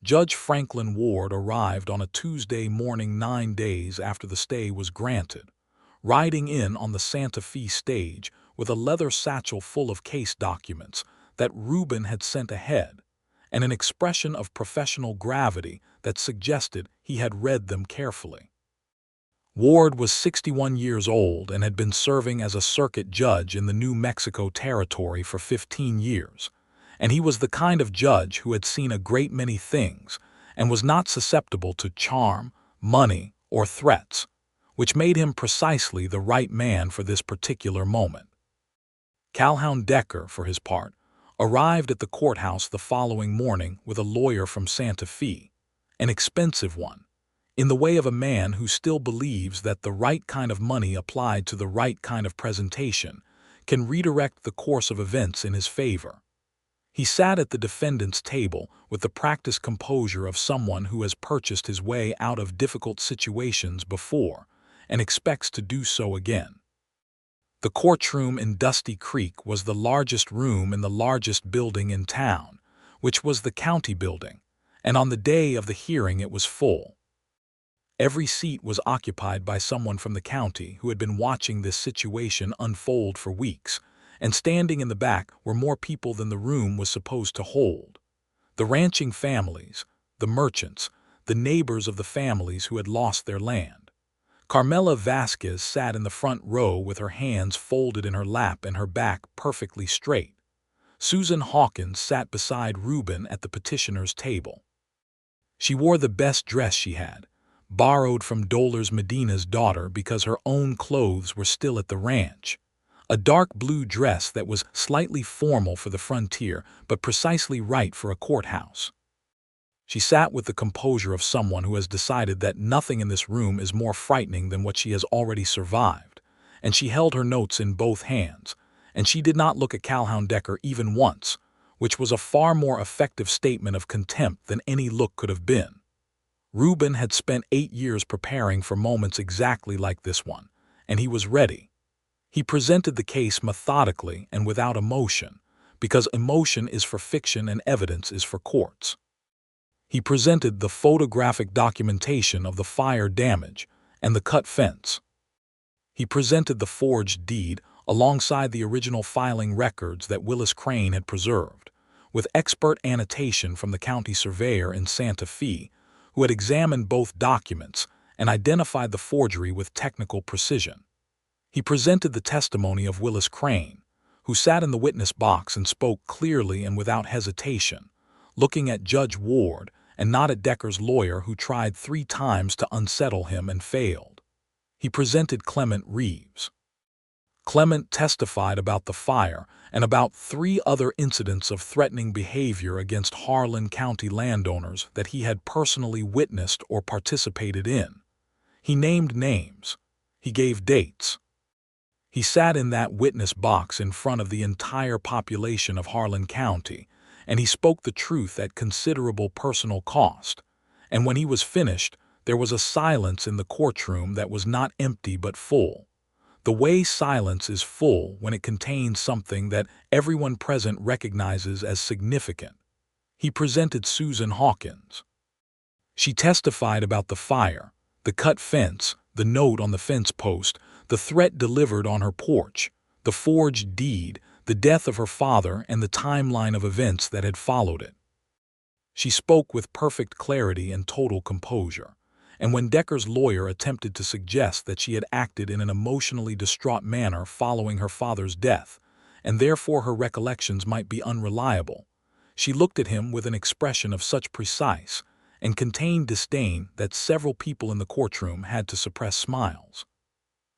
Judge Franklin Ward arrived on a Tuesday morning 9 days after the stay was granted, riding in on the Santa Fe stage with a leather satchel full of case documents that Reuben had sent ahead, and an expression of professional gravity that suggested he had read them carefully. Ward was 61 years old and had been serving as a circuit judge in the New Mexico Territory for 15 years, and he was the kind of judge who had seen a great many things and was not susceptible to charm, money, or threats, which made him precisely the right man for this particular moment. Calhoun Decker, for his part, arrived at the courthouse the following morning with a lawyer from Santa Fe, an expensive one, in the way of a man who still believes that the right kind of money applied to the right kind of presentation can redirect the course of events in his favor. He sat at the defendant's table with the practiced composure of someone who has purchased his way out of difficult situations before and expects to do so again. The courtroom in Dusty Creek was the largest room in the largest building in town, which was the county building, and on the day of the hearing it was full. Every seat was occupied by someone from the county who had been watching this situation unfold for weeks, and standing in the back were more people than the room was supposed to hold. The ranching families, the merchants, the neighbors of the families who had lost their land. Carmela Vasquez sat in the front row with her hands folded in her lap and her back perfectly straight. Susan Hawkins sat beside Reuben at the petitioner's table. She wore the best dress she had, borrowed from Dolores Medina's daughter because her own clothes were still at the ranch. A dark blue dress that was slightly formal for the frontier, but precisely right for a courthouse. She sat with the composure of someone who has decided that nothing in this room is more frightening than what she has already survived, and she held her notes in both hands, and she did not look at Calhoun Decker even once, which was a far more effective statement of contempt than any look could have been. Reuben had spent 8 years preparing for moments exactly like this one, and he was ready. He presented the case methodically and without emotion, because emotion is for fiction and evidence is for courts. He presented the photographic documentation of the fire damage and the cut fence. He presented the forged deed, alongside the original filing records that Willis Crane had preserved, with expert annotation from the county surveyor in Santa Fe, who had examined both documents and identified the forgery with technical precision. He presented the testimony of Willis Crane, who sat in the witness box and spoke clearly and without hesitation, looking at Judge Ward and not at Decker's lawyer, who tried 3 times to unsettle him and failed. He presented Clement Reeves. Clement testified about the fire and about 3 other incidents of threatening behavior against Harlan County landowners that he had personally witnessed or participated in. He named names. He gave dates. He sat in that witness box in front of the entire population of Harlan County, and he spoke the truth at considerable personal cost. And when he was finished, there was a silence in the courtroom that was not empty but full. The way silence is full when it contains something that everyone present recognizes as significant. He presented Susan Hawkins. She testified about the fire, the cut fence, the note on the fence post, the threat delivered on her porch, the forged deed, the death of her father, and the timeline of events that had followed it. She spoke with perfect clarity and total composure, and when Decker's lawyer attempted to suggest that she had acted in an emotionally distraught manner following her father's death, and therefore her recollections might be unreliable, she looked at him with an expression of such precise and contained disdain that several people in the courtroom had to suppress smiles.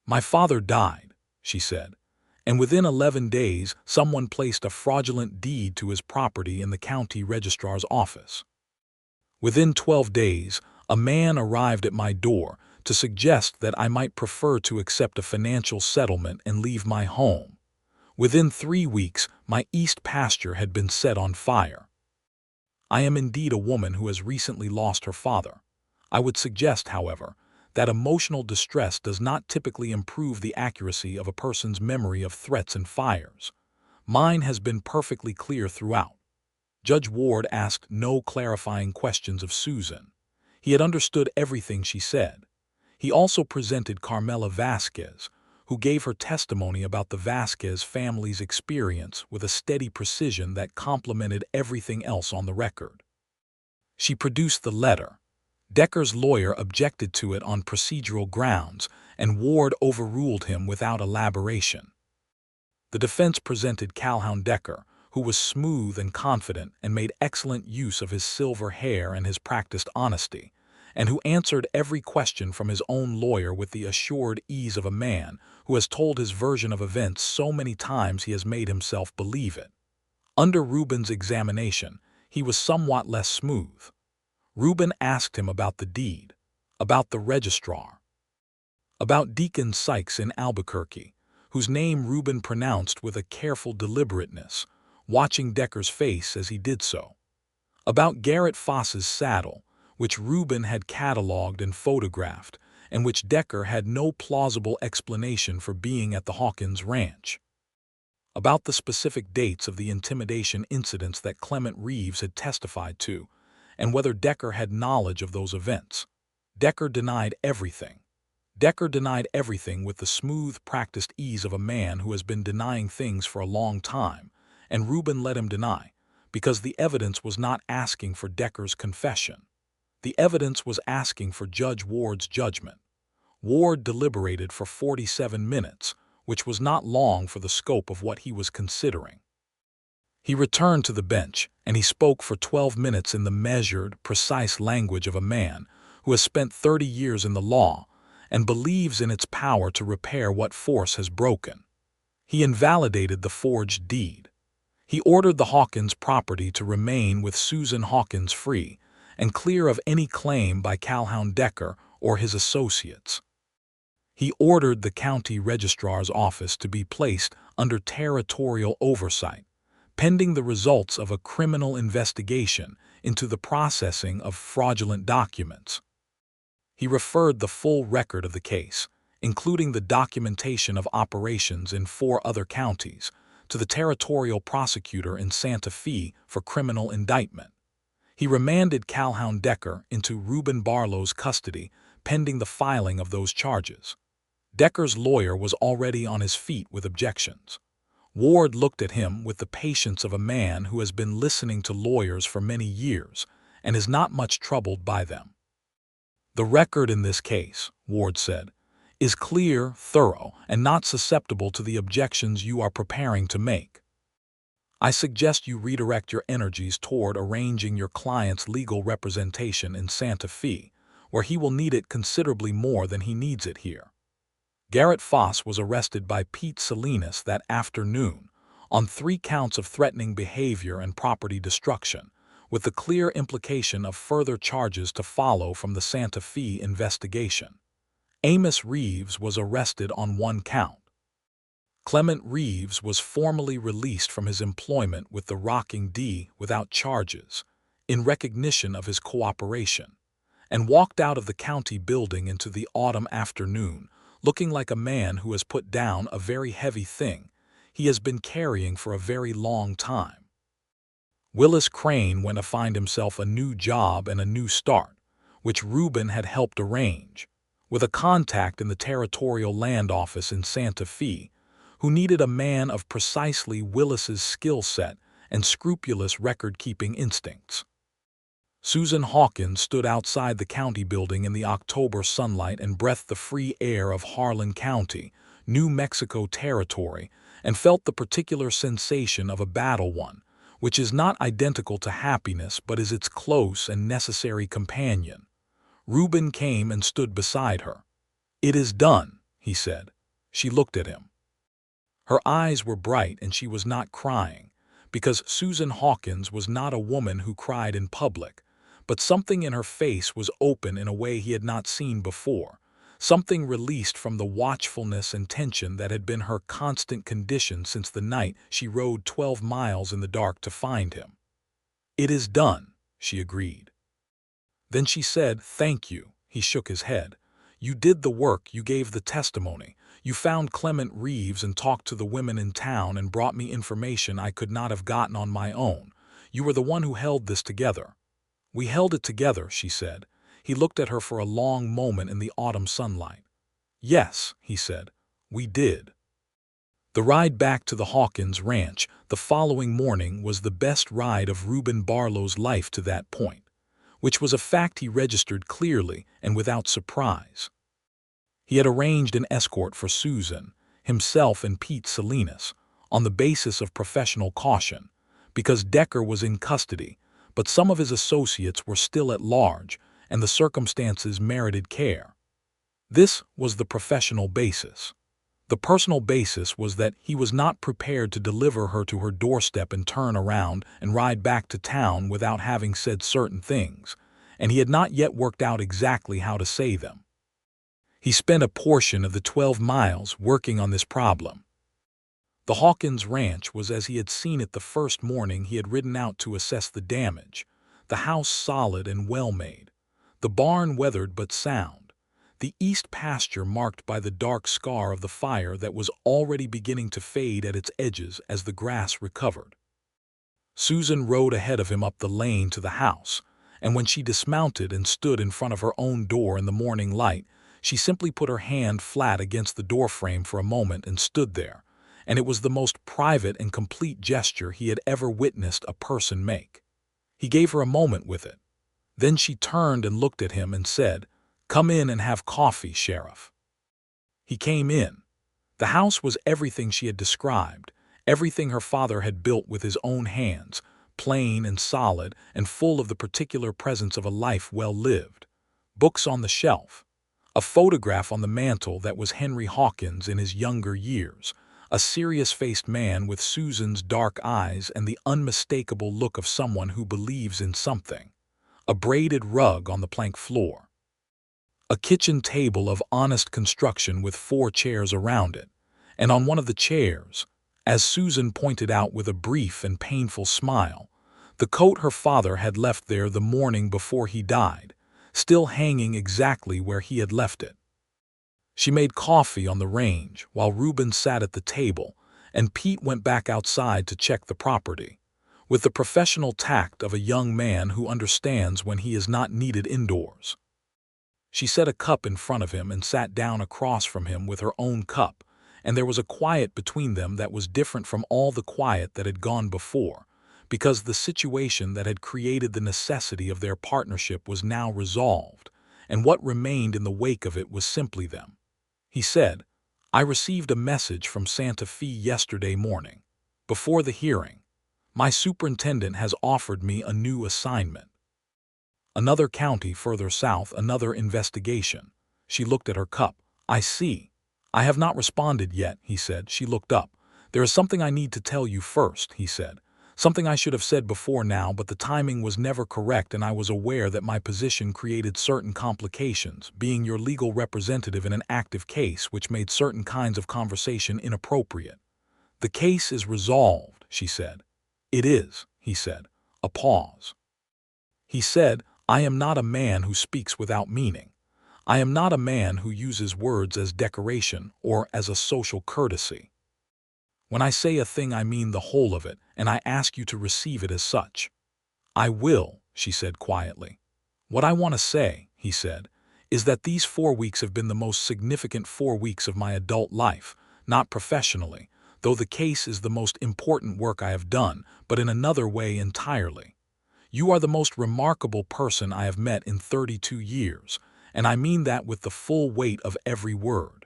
"My father died," she said, "and within 11 days someone placed a fraudulent deed to his property in the county registrar's office. Within 12 days, a man arrived at my door to suggest that I might prefer to accept a financial settlement and leave my home. Within 3 weeks, my east pasture had been set on fire. I am indeed a woman who has recently lost her father. I would suggest, however, that emotional distress does not typically improve the accuracy of a person's memory of threats and fires. Mine has been perfectly clear throughout." Judge Ward asked no clarifying questions of Susan. He had understood everything she said. He also presented Carmela Vasquez, who gave her testimony about the Vasquez family's experience with a steady precision that complemented everything else on the record. She produced the letter. Decker's lawyer objected to it on procedural grounds, and Ward overruled him without elaboration. The defense presented Calhoun Decker, who was smooth and confident and made excellent use of his silver hair and his practiced honesty, and who answered every question from his own lawyer with the assured ease of a man who has told his version of events so many times he has made himself believe it. Under Reuben's examination, he was somewhat less smooth. Reuben asked him about the deed, about the registrar, about Deacon Sykes in Albuquerque, whose name Reuben pronounced with a careful deliberateness, watching Decker's face as he did so, about Garrett Foss's saddle, which Reuben had catalogued and photographed, and which Decker had no plausible explanation for being at the Hawkins ranch, about the specific dates of the intimidation incidents that Clement Reeves had testified to, and whether Decker had knowledge of those events. Decker denied everything. Decker denied everything with the smooth, practiced ease of a man who has been denying things for a long time, and Reuben let him deny, because the evidence was not asking for Decker's confession. The evidence was asking for Judge Ward's judgment. Ward deliberated for 47 minutes, which was not long for the scope of what he was considering. He returned to the bench, and he spoke for 12 minutes in the measured, precise language of a man who has spent 30 years in the law and believes in its power to repair what force has broken. He invalidated the forged deed. He ordered the Hawkins property to remain with Susan Hawkins free and clear of any claim by Calhoun Decker or his associates. He ordered the county registrar's office to be placed under territorial oversight, pending the results of a criminal investigation into the processing of fraudulent documents. He referred the full record of the case, including the documentation of operations in 4 other counties, to the territorial prosecutor in Santa Fe for criminal indictment. He remanded Calhoun Decker into Reuben Barlow's custody pending the filing of those charges. Decker's lawyer was already on his feet with objections. Ward looked at him with the patience of a man who has been listening to lawyers for many years and is not much troubled by them. "The record in this case," Ward said, "is clear, thorough, and not susceptible to the objections you are preparing to make. I suggest you redirect your energies toward arranging your client's legal representation in Santa Fe, where he will need it considerably more than he needs it here." Garrett Foss was arrested by Pete Salinas that afternoon on 3 counts of threatening behavior and property destruction, with the clear implication of further charges to follow from the Santa Fe investigation. Amos Reeves was arrested on 1 count. Clement Reeves was formally released from his employment with the Rocking D without charges, in recognition of his cooperation, and walked out of the county building into the autumn afternoon, looking like a man who has put down a very heavy thing he has been carrying for a very long time. Willis Crane went to find himself a new job and a new start, which Reuben had helped arrange, with a contact in the Territorial Land Office in Santa Fe, who needed a man of precisely Willis's skill set and scrupulous record-keeping instincts. Susan Hawkins stood outside the county building in the October sunlight and breathed the free air of Harlan County, New Mexico Territory, and felt the particular sensation of a battle won, which is not identical to happiness but is its close and necessary companion. Reuben came and stood beside her. "It is done," he said. She looked at him. Her eyes were bright and she was not crying, because Susan Hawkins was not a woman who cried in public, but something in her face was open in a way he had not seen before, something released from the watchfulness and tension that had been her constant condition since the night she rode 12 miles in the dark to find him. "It is done," she agreed. Then she said, "Thank you." He shook his head. "You did the work, you gave the testimony. You found Clement Reeves and talked to the women in town and brought me information I could not have gotten on my own. You were the one who held this together." "We held it together," she said. He looked at her for a long moment in the autumn sunlight. "Yes," he said, "we did." The ride back to the Hawkins ranch the following morning was the best ride of Reuben Barlow's life to that point, which was a fact he registered clearly and without surprise. He had arranged an escort for Susan, himself and Pete Salinas, on the basis of professional caution, because Decker was in custody, but some of his associates were still at large, and the circumstances merited care. This was the professional basis. The personal basis was that he was not prepared to deliver her to her doorstep and turn around and ride back to town without having said certain things, and he had not yet worked out exactly how to say them. He spent a portion of the 12 miles working on this problem. The Hawkins ranch was as he had seen it the first morning he had ridden out to assess the damage, the house solid and well-made, the barn weathered but sound, the east pasture marked by the dark scar of the fire that was already beginning to fade at its edges as the grass recovered. Susan rode ahead of him up the lane to the house, and when she dismounted and stood in front of her own door in the morning light, she simply put her hand flat against the doorframe for a moment and stood there, and it was the most private and complete gesture he had ever witnessed a person make. He gave her a moment with it. Then she turned and looked at him and said, "Come in and have coffee, Sheriff." He came in. The house was everything she had described, everything her father had built with his own hands, plain and solid and full of the particular presence of a life well lived. Books on the shelf. A photograph on the mantel that was Henry Hawkins in his younger years, a serious-faced man with Susan's dark eyes and the unmistakable look of someone who believes in something. A braided rug on the plank floor. A kitchen table of honest construction with 4 chairs around it, and on one of the chairs, as Susan pointed out with a brief and painful smile, the coat her father had left there the morning before he died, still hanging exactly where he had left it. She made coffee on the range while Reuben sat at the table, and Pete went back outside to check the property, with the professional tact of a young man who understands when he is not needed indoors. She set a cup in front of him and sat down across from him with her own cup, and there was a quiet between them that was different from all the quiet that had gone before, because the situation that had created the necessity of their partnership was now resolved, and what remained in the wake of it was simply them. He said, "I received a message from Santa Fe yesterday morning. Before the hearing, my superintendent has offered me a new assignment. Another county further south, another investigation." She looked at her cup. "I see. I have not responded yet," he said. She looked up. "There is something I need to tell you first," he said. "Something I should have said before now, but the timing was never correct, and I was aware that my position created certain complications, being your legal representative in an active case, which made certain kinds of conversation inappropriate." "The case is resolved," she said. "It is," he said. A pause. He said, "I am not a man who speaks without meaning. I am not a man who uses words as decoration or as a social courtesy. When I say a thing, I mean the whole of it, and I ask you to receive it as such." "I will," she said quietly. "What I want to say," he said, "is that these 4 weeks have been the most significant 4 weeks of my adult life, not professionally, though the case is the most important work I have done, but in another way entirely. You are the most remarkable person I have met in 32 years, and I mean that with the full weight of every word.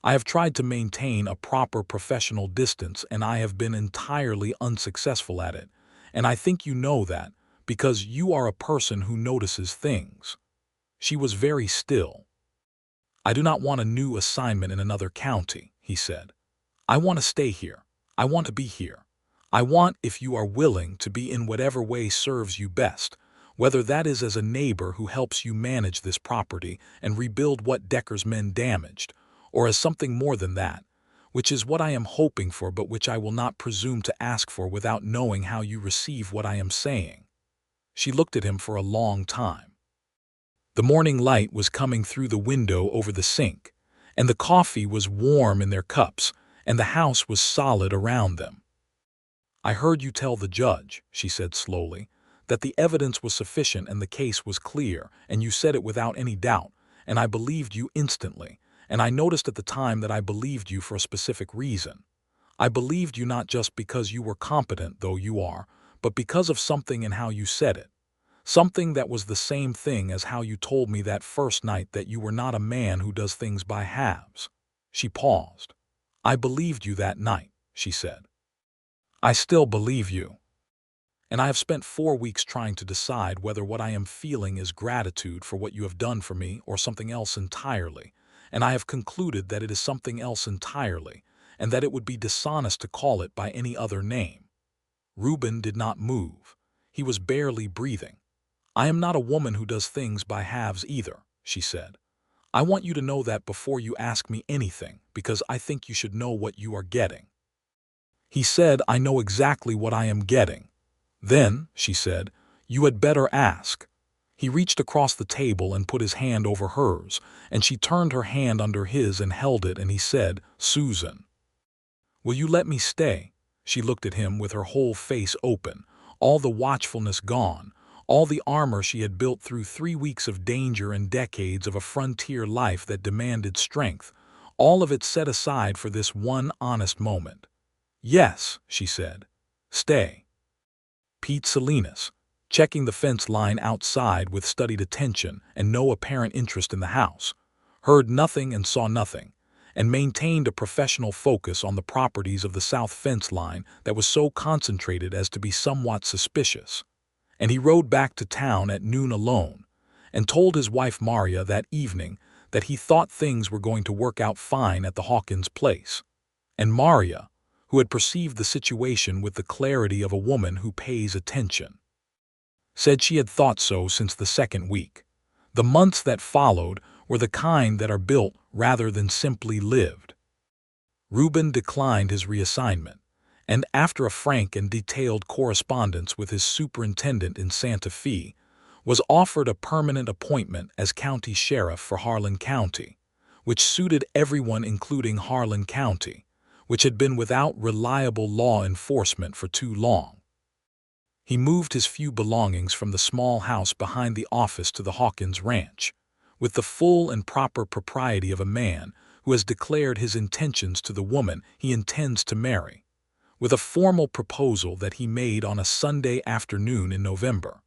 I have tried to maintain a proper professional distance, and I have been entirely unsuccessful at it, and I think you know that, because you are a person who notices things." She was very still. "I do not want a new assignment in another county," he said. "I want to stay here. I want to be here. I want, if you are willing, to be in whatever way serves you best, whether that is as a neighbor who helps you manage this property and rebuild what Decker's men damaged, or as something more than that, which is what I am hoping for but which I will not presume to ask for without knowing how you receive what I am saying." She looked at him for a long time. The morning light was coming through the window over the sink, and the coffee was warm in their cups, and the house was solid around them. "I heard you tell the judge," she said slowly, "that the evidence was sufficient and the case was clear, and you said it without any doubt, and I believed you instantly, and I noticed at the time that I believed you for a specific reason. I believed you not just because you were competent, though you are, but because of something in how you said it. Something that was the same thing as how you told me that first night that you were not a man who does things by halves." She paused. "I believed you that night," she said. "I still believe you. And I have spent 4 weeks trying to decide whether what I am feeling is gratitude for what you have done for me or something else entirely, and I have concluded that it is something else entirely, and that it would be dishonest to call it by any other name." Reuben did not move. He was barely breathing. "I am not a woman who does things by halves either," she said. "I want you to know that before you ask me anything, because I think you should know what you are getting." He said, "I know exactly what I am getting." "Then," she said, "you had better ask." He reached across the table and put his hand over hers, and she turned her hand under his and held it, and he said, "Susan, will you let me stay?" She looked at him with her whole face open, all the watchfulness gone, all the armor she had built through 3 weeks of danger and decades of a frontier life that demanded strength, all of it set aside for this one honest moment. "Yes," she said. "Stay." Pete Salinas, checking the fence line outside with studied attention and no apparent interest in the house, heard nothing and saw nothing, and maintained a professional focus on the properties of the south fence line that was so concentrated as to be somewhat suspicious. And he rode back to town at noon alone, and told his wife Maria that evening that he thought things were going to work out fine at the Hawkins place. And Maria, who had perceived the situation with the clarity of a woman who pays attention, said she had thought so since the 2nd week. The months that followed were the kind that are built rather than simply lived. Reuben declined his reassignment, and after a frank and detailed correspondence with his superintendent in Santa Fe, was offered a permanent appointment as county sheriff for Harlan County, which suited everyone including Harlan County, which had been without reliable law enforcement for too long. He moved his few belongings from the small house behind the office to the Hawkins ranch, with the full and proper propriety of a man who has declared his intentions to the woman he intends to marry, with a formal proposal that he made on a Sunday afternoon in November,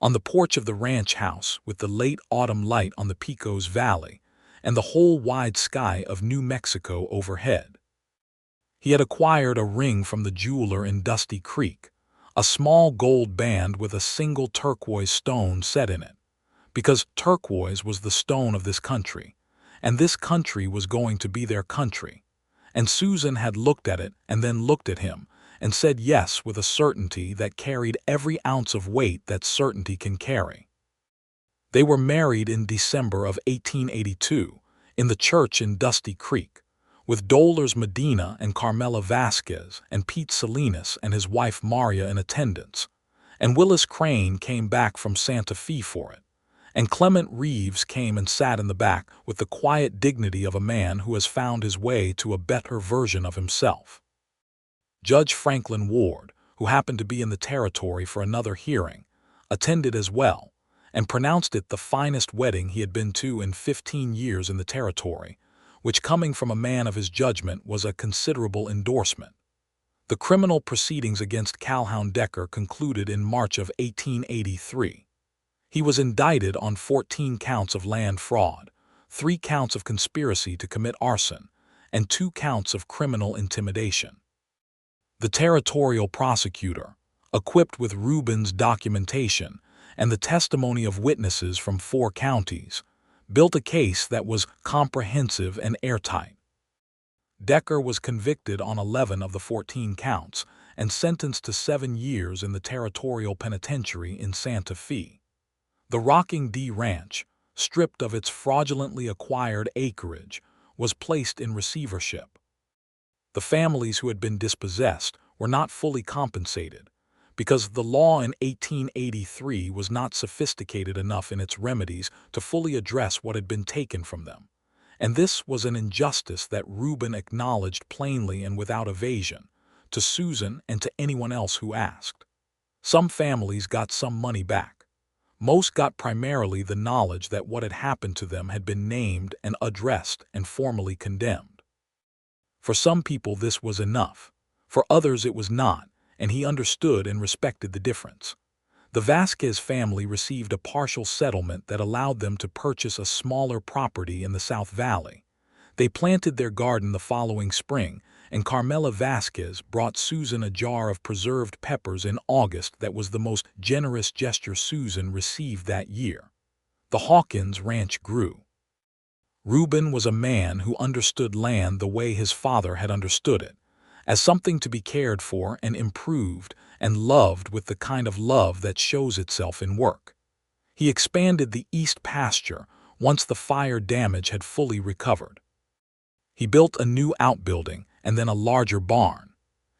on the porch of the ranch house with the late autumn light on the Pecos Valley and the whole wide sky of New Mexico overhead. He had acquired a ring from the jeweler in Dusty Creek, a small gold band with a single turquoise stone set in it, because turquoise was the stone of this country, and this country was going to be their country. And Susan had looked at it and then looked at him and said yes with a certainty that carried every ounce of weight that certainty can carry. They were married in December of 1882 in the church in Dusty Creek, with Dolores Medina and Carmela Vasquez and Pete Salinas and his wife Maria in attendance, and Willis Crane came back from Santa Fe for it, and Clement Reeves came and sat in the back with the quiet dignity of a man who has found his way to a better version of himself. Judge Franklin Ward, who happened to be in the territory for another hearing, attended as well, and pronounced it the finest wedding he had been to in 15 years in the territory, which coming from a man of his judgment was a considerable endorsement. The criminal proceedings against Calhoun Decker concluded in March of 1883. He was indicted on 14 counts of land fraud, 3 counts of conspiracy to commit arson, and 2 counts of criminal intimidation. The territorial prosecutor, equipped with Reuben's documentation and the testimony of witnesses from 4 counties, built a case that was comprehensive and airtight. Decker was convicted on 11 of the 14 counts and sentenced to 7 years in the territorial penitentiary in Santa Fe. The Rocking D Ranch, stripped of its fraudulently acquired acreage, was placed in receivership. The families who had been dispossessed were not fully compensated, because the law in 1883 was not sophisticated enough in its remedies to fully address what had been taken from them, and this was an injustice that Reuben acknowledged plainly and without evasion, to Susan and to anyone else who asked. Some families got some money back. Most got primarily the knowledge that what had happened to them had been named and addressed and formally condemned. For some people this was enough, for others it was not, and he understood and respected the difference. The Vasquez family received a partial settlement that allowed them to purchase a smaller property in the South Valley. They planted their garden the following spring, and Carmela Vasquez brought Susan a jar of preserved peppers in August that was the most generous gesture Susan received that year. The Hawkins ranch grew. Reuben was a man who understood land the way his father had understood it, as something to be cared for and improved and loved with the kind of love that shows itself in work. He expanded the east pasture once the fire damage had fully recovered. He built a new outbuilding and then a larger barn.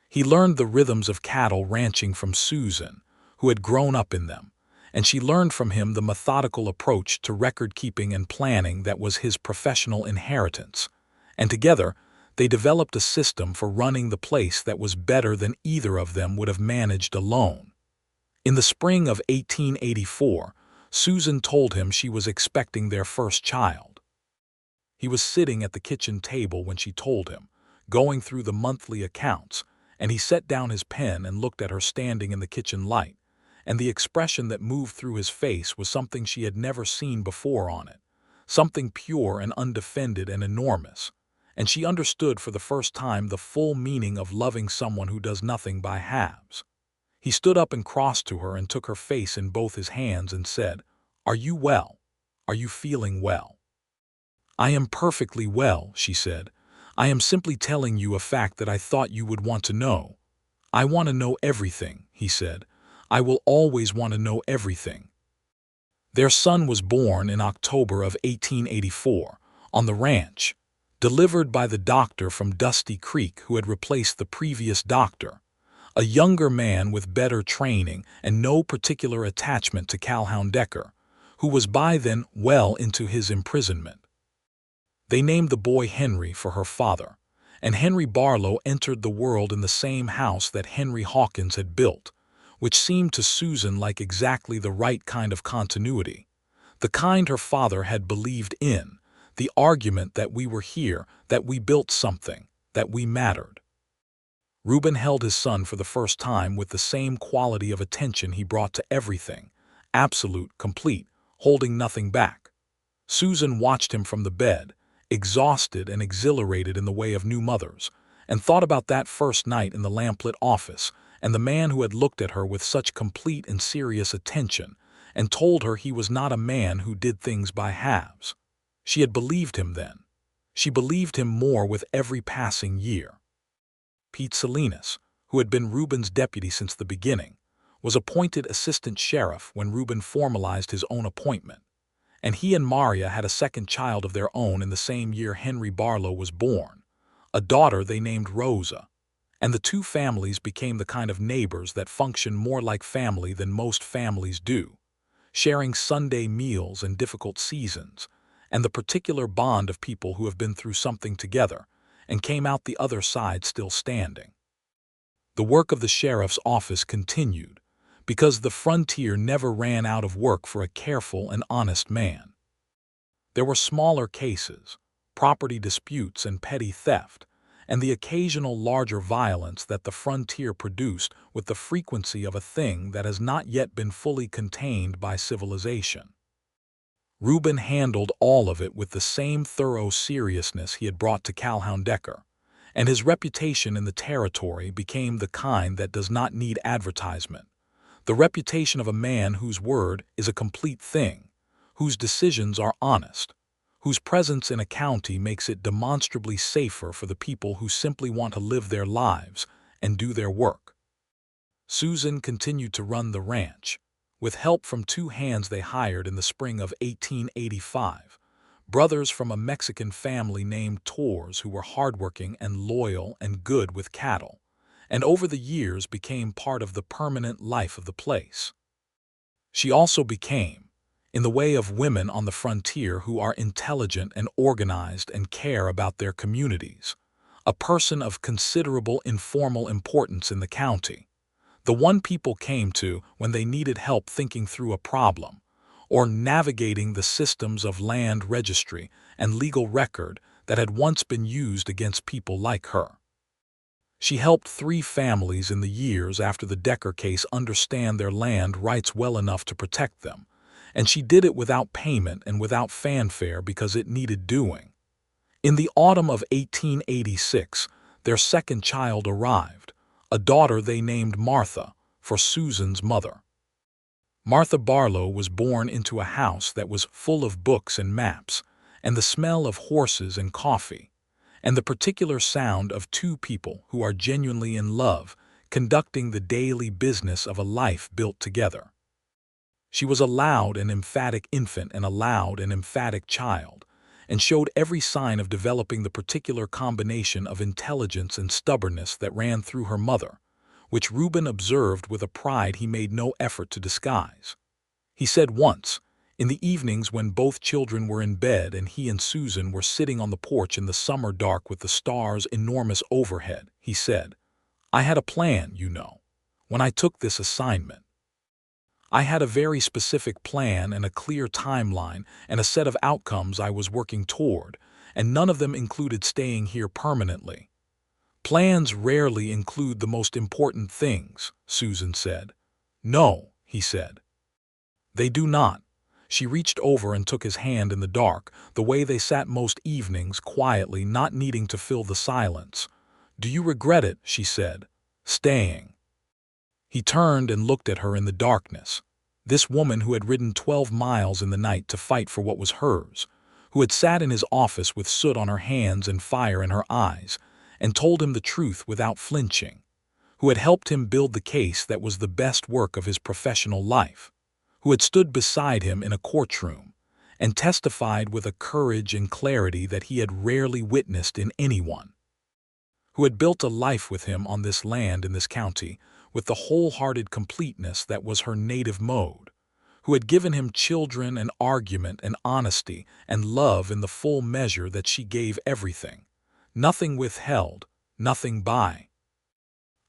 He learned the rhythms of cattle ranching from Susan, who had grown up in them, and she learned from him the methodical approach to record-keeping and planning that was his professional inheritance, and together they developed a system for running the place that was better than either of them would have managed alone. In the spring of 1884, Susan told him she was expecting their first child. He was sitting at the kitchen table when she told him, going through the monthly accounts, and he set down his pen and looked at her standing in the kitchen light, and the expression that moved through his face was something she had never seen before on it, something pure and undefended and enormous, and she understood for the first time the full meaning of loving someone who does nothing by halves. He stood up and crossed to her and took her face in both his hands and said, "Are you well? Are you feeling well?" "I am perfectly well," she said. "I am simply telling you a fact that I thought you would want to know." "I want to know everything," he said. "I will always want to know everything." Their son was born in October of 1884, on the ranch, delivered by the doctor from Dusty Creek who had replaced the previous doctor, a younger man with better training and no particular attachment to Calhoun Decker, who was by then well into his imprisonment. They named the boy Henry for her father, and Henry Barlow entered the world in the same house that Henry Hawkins had built, which seemed to Susan like exactly the right kind of continuity. The kind her father had believed in, the argument that we were here, that we built something, that we mattered. Reuben held his son for the first time with the same quality of attention he brought to everything, absolute, complete, holding nothing back. Susan watched him from the bed, exhausted and exhilarated in the way of new mothers, and thought about that first night in the lamplit office, and the man who had looked at her with such complete and serious attention, and told her he was not a man who did things by halves. She had believed him then. She believed him more with every passing year. Pete Salinas, who had been Reuben's deputy since the beginning, was appointed assistant sheriff when Reuben formalized his own appointment, and he and Maria had a second child of their own in the same year Henry Barlow was born, a daughter they named Rosa, and the two families became the kind of neighbors that function more like family than most families do, sharing Sunday meals and difficult seasons, and the particular bond of people who have been through something together and came out the other side still standing. The work of the sheriff's office continued, because the frontier never ran out of work for a careful and honest man. There were smaller cases, property disputes and petty theft, and the occasional larger violence that the frontier produced with the frequency of a thing that has not yet been fully contained by civilization. Reuben handled all of it with the same thorough seriousness he had brought to Calhoun Decker, and his reputation in the territory became the kind that does not need advertisement, the reputation of a man whose word is a complete thing, whose decisions are honest, whose presence in a county makes it demonstrably safer for the people who simply want to live their lives and do their work. Susan continued to run the ranch, with help from two hands they hired in the spring of 1885, brothers from a Mexican family named Torres who were hardworking and loyal and good with cattle, and over the years became part of the permanent life of the place. She also became, in the way of women on the frontier who are intelligent and organized and care about their communities, a person of considerable informal importance in the county, the one people came to when they needed help thinking through a problem, or navigating the systems of land registry and legal record that had once been used against people like her. She helped 3 families in the years after the Decker case understand their land rights well enough to protect them, and she did it without payment and without fanfare because it needed doing. In the autumn of 1886, their second child arrived, a daughter they named Martha, for Susan's mother. Martha Barlow was born into a house that was full of books and maps, and the smell of horses and coffee, and the particular sound of 2 people who are genuinely in love, conducting the daily business of a life built together. She was a loud and emphatic infant and a loud and emphatic child, and showed every sign of developing the particular combination of intelligence and stubbornness that ran through her mother, which Reuben observed with a pride he made no effort to disguise. He said once, in the evenings when both children were in bed and he and Susan were sitting on the porch in the summer dark with the stars enormous overhead, he said, "I had a plan, you know, when I took this assignment. I had a very specific plan and a clear timeline and a set of outcomes I was working toward, and none of them included staying here permanently." "Plans rarely include the most important things," Susan said. "No," he said. "They do not." She reached over and took his hand in the dark, the way they sat most evenings, quietly, not needing to fill the silence. "Do you regret it," she said, "staying?" He turned and looked at her in the darkness. This woman who had ridden 12 miles in the night to fight for what was hers, who had sat in his office with soot on her hands and fire in her eyes, and told him the truth without flinching, who had helped him build the case that was the best work of his professional life, who had stood beside him in a courtroom, and testified with a courage and clarity that he had rarely witnessed in anyone, who had built a life with him on this land in this county, with the wholehearted completeness that was her native mode, who had given him children and argument and honesty and love in the full measure that she gave everything, nothing withheld, nothing by.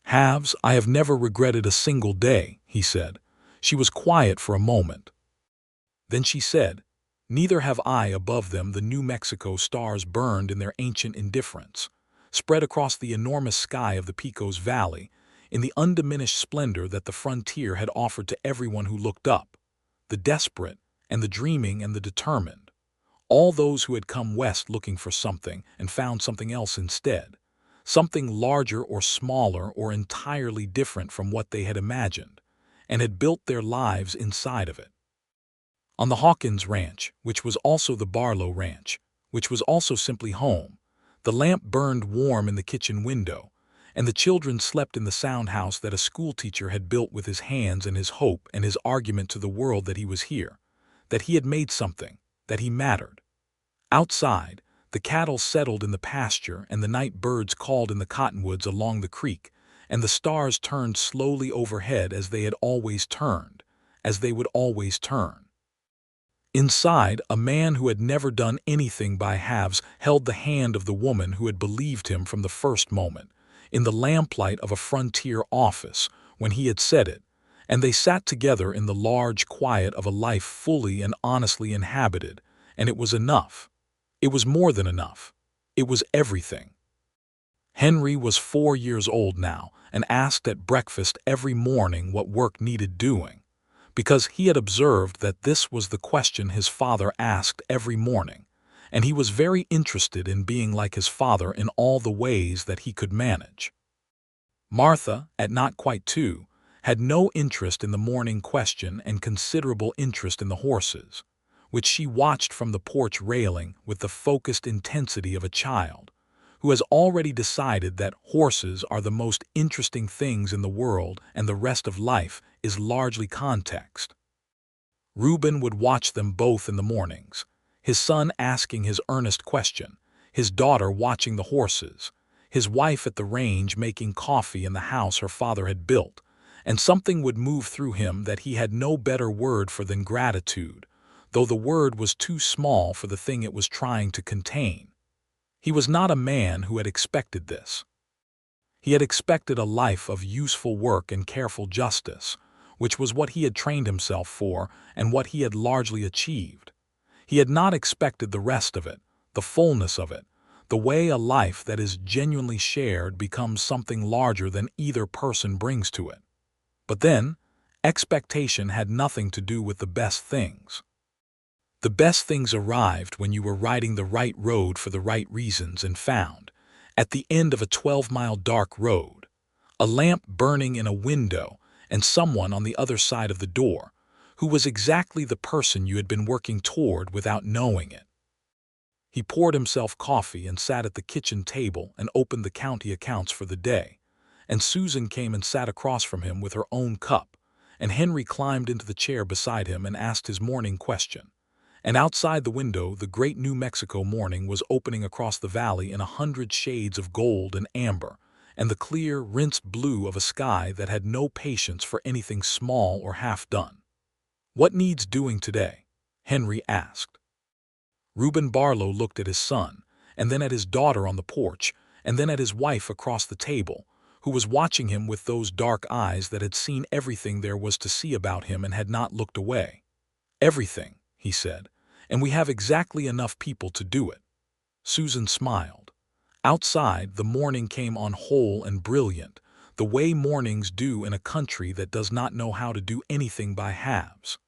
"Halves, I have never regretted a single day," he said. She was quiet for a moment. Then she said, "Neither have I above them the New Mexico stars burned in their ancient indifference, spread across the enormous sky of the Pecos Valley, in the undiminished splendor that the frontier had offered to everyone who looked up, the desperate and the dreaming and the determined, all those who had come west looking for something and found something else instead, something larger or smaller or entirely different from what they had imagined, and had built their lives inside of it. On the Hawkins ranch, which was also the Barlow ranch, which was also simply home, the lamp burned warm in the kitchen window, and the children slept in the sound house that a schoolteacher had built with his hands and his hope and his argument to the world that he was here, that he had made something, that he mattered. Outside, the cattle settled in the pasture and the night birds called in the cottonwoods along the creek, and the stars turned slowly overhead as they had always turned, as they would always turn. Inside, a man who had never done anything by halves held the hand of the woman who had believed him from the first moment, in the lamplight of a frontier office, when he had said it, and they sat together in the large quiet of a life fully and honestly inhabited, and it was enough. It was more than enough. It was everything. Henry was 4 years old now and asked at breakfast every morning what work needed doing, because he had observed that this was the question his father asked every morning, and he was very interested in being like his father in all the ways that he could manage. Martha, at not quite 2, had no interest in the morning question and considerable interest in the horses, which she watched from the porch railing with the focused intensity of a child, who has already decided that horses are the most interesting things in the world and the rest of life is largely context. Reuben would watch them both in the mornings, his son asking his earnest question, his daughter watching the horses, his wife at the range making coffee in the house her father had built, and something would move through him that he had no better word for than gratitude, though the word was too small for the thing it was trying to contain. He was not a man who had expected this. He had expected a life of useful work and careful justice, which was what he had trained himself for and what he had largely achieved. He had not expected the rest of it, the fullness of it, the way a life that is genuinely shared becomes something larger than either person brings to it. But then, expectation had nothing to do with the best things. The best things arrived when you were riding the right road for the right reasons and found, at the end of a 12-mile dark road, a lamp burning in a window and someone on the other side of the door, who was exactly the person you had been working toward without knowing it. He poured himself coffee and sat at the kitchen table and opened the county accounts for the day, and Susan came and sat across from him with her own cup, and Henry climbed into the chair beside him and asked his morning question. And outside the window, the great New Mexico morning was opening across the valley in 100 shades of gold and amber, and the clear, rinsed blue of a sky that had no patience for anything small or half-done. "What needs doing today?" Henry asked. Reuben Barlow looked at his son, and then at his daughter on the porch, and then at his wife across the table, who was watching him with those dark eyes that had seen everything there was to see about him and had not looked away. "Everything," he said, "and we have exactly enough people to do it." Susan smiled. Outside, the morning came on whole and brilliant, the way mornings do in a country that does not know how to do anything by halves.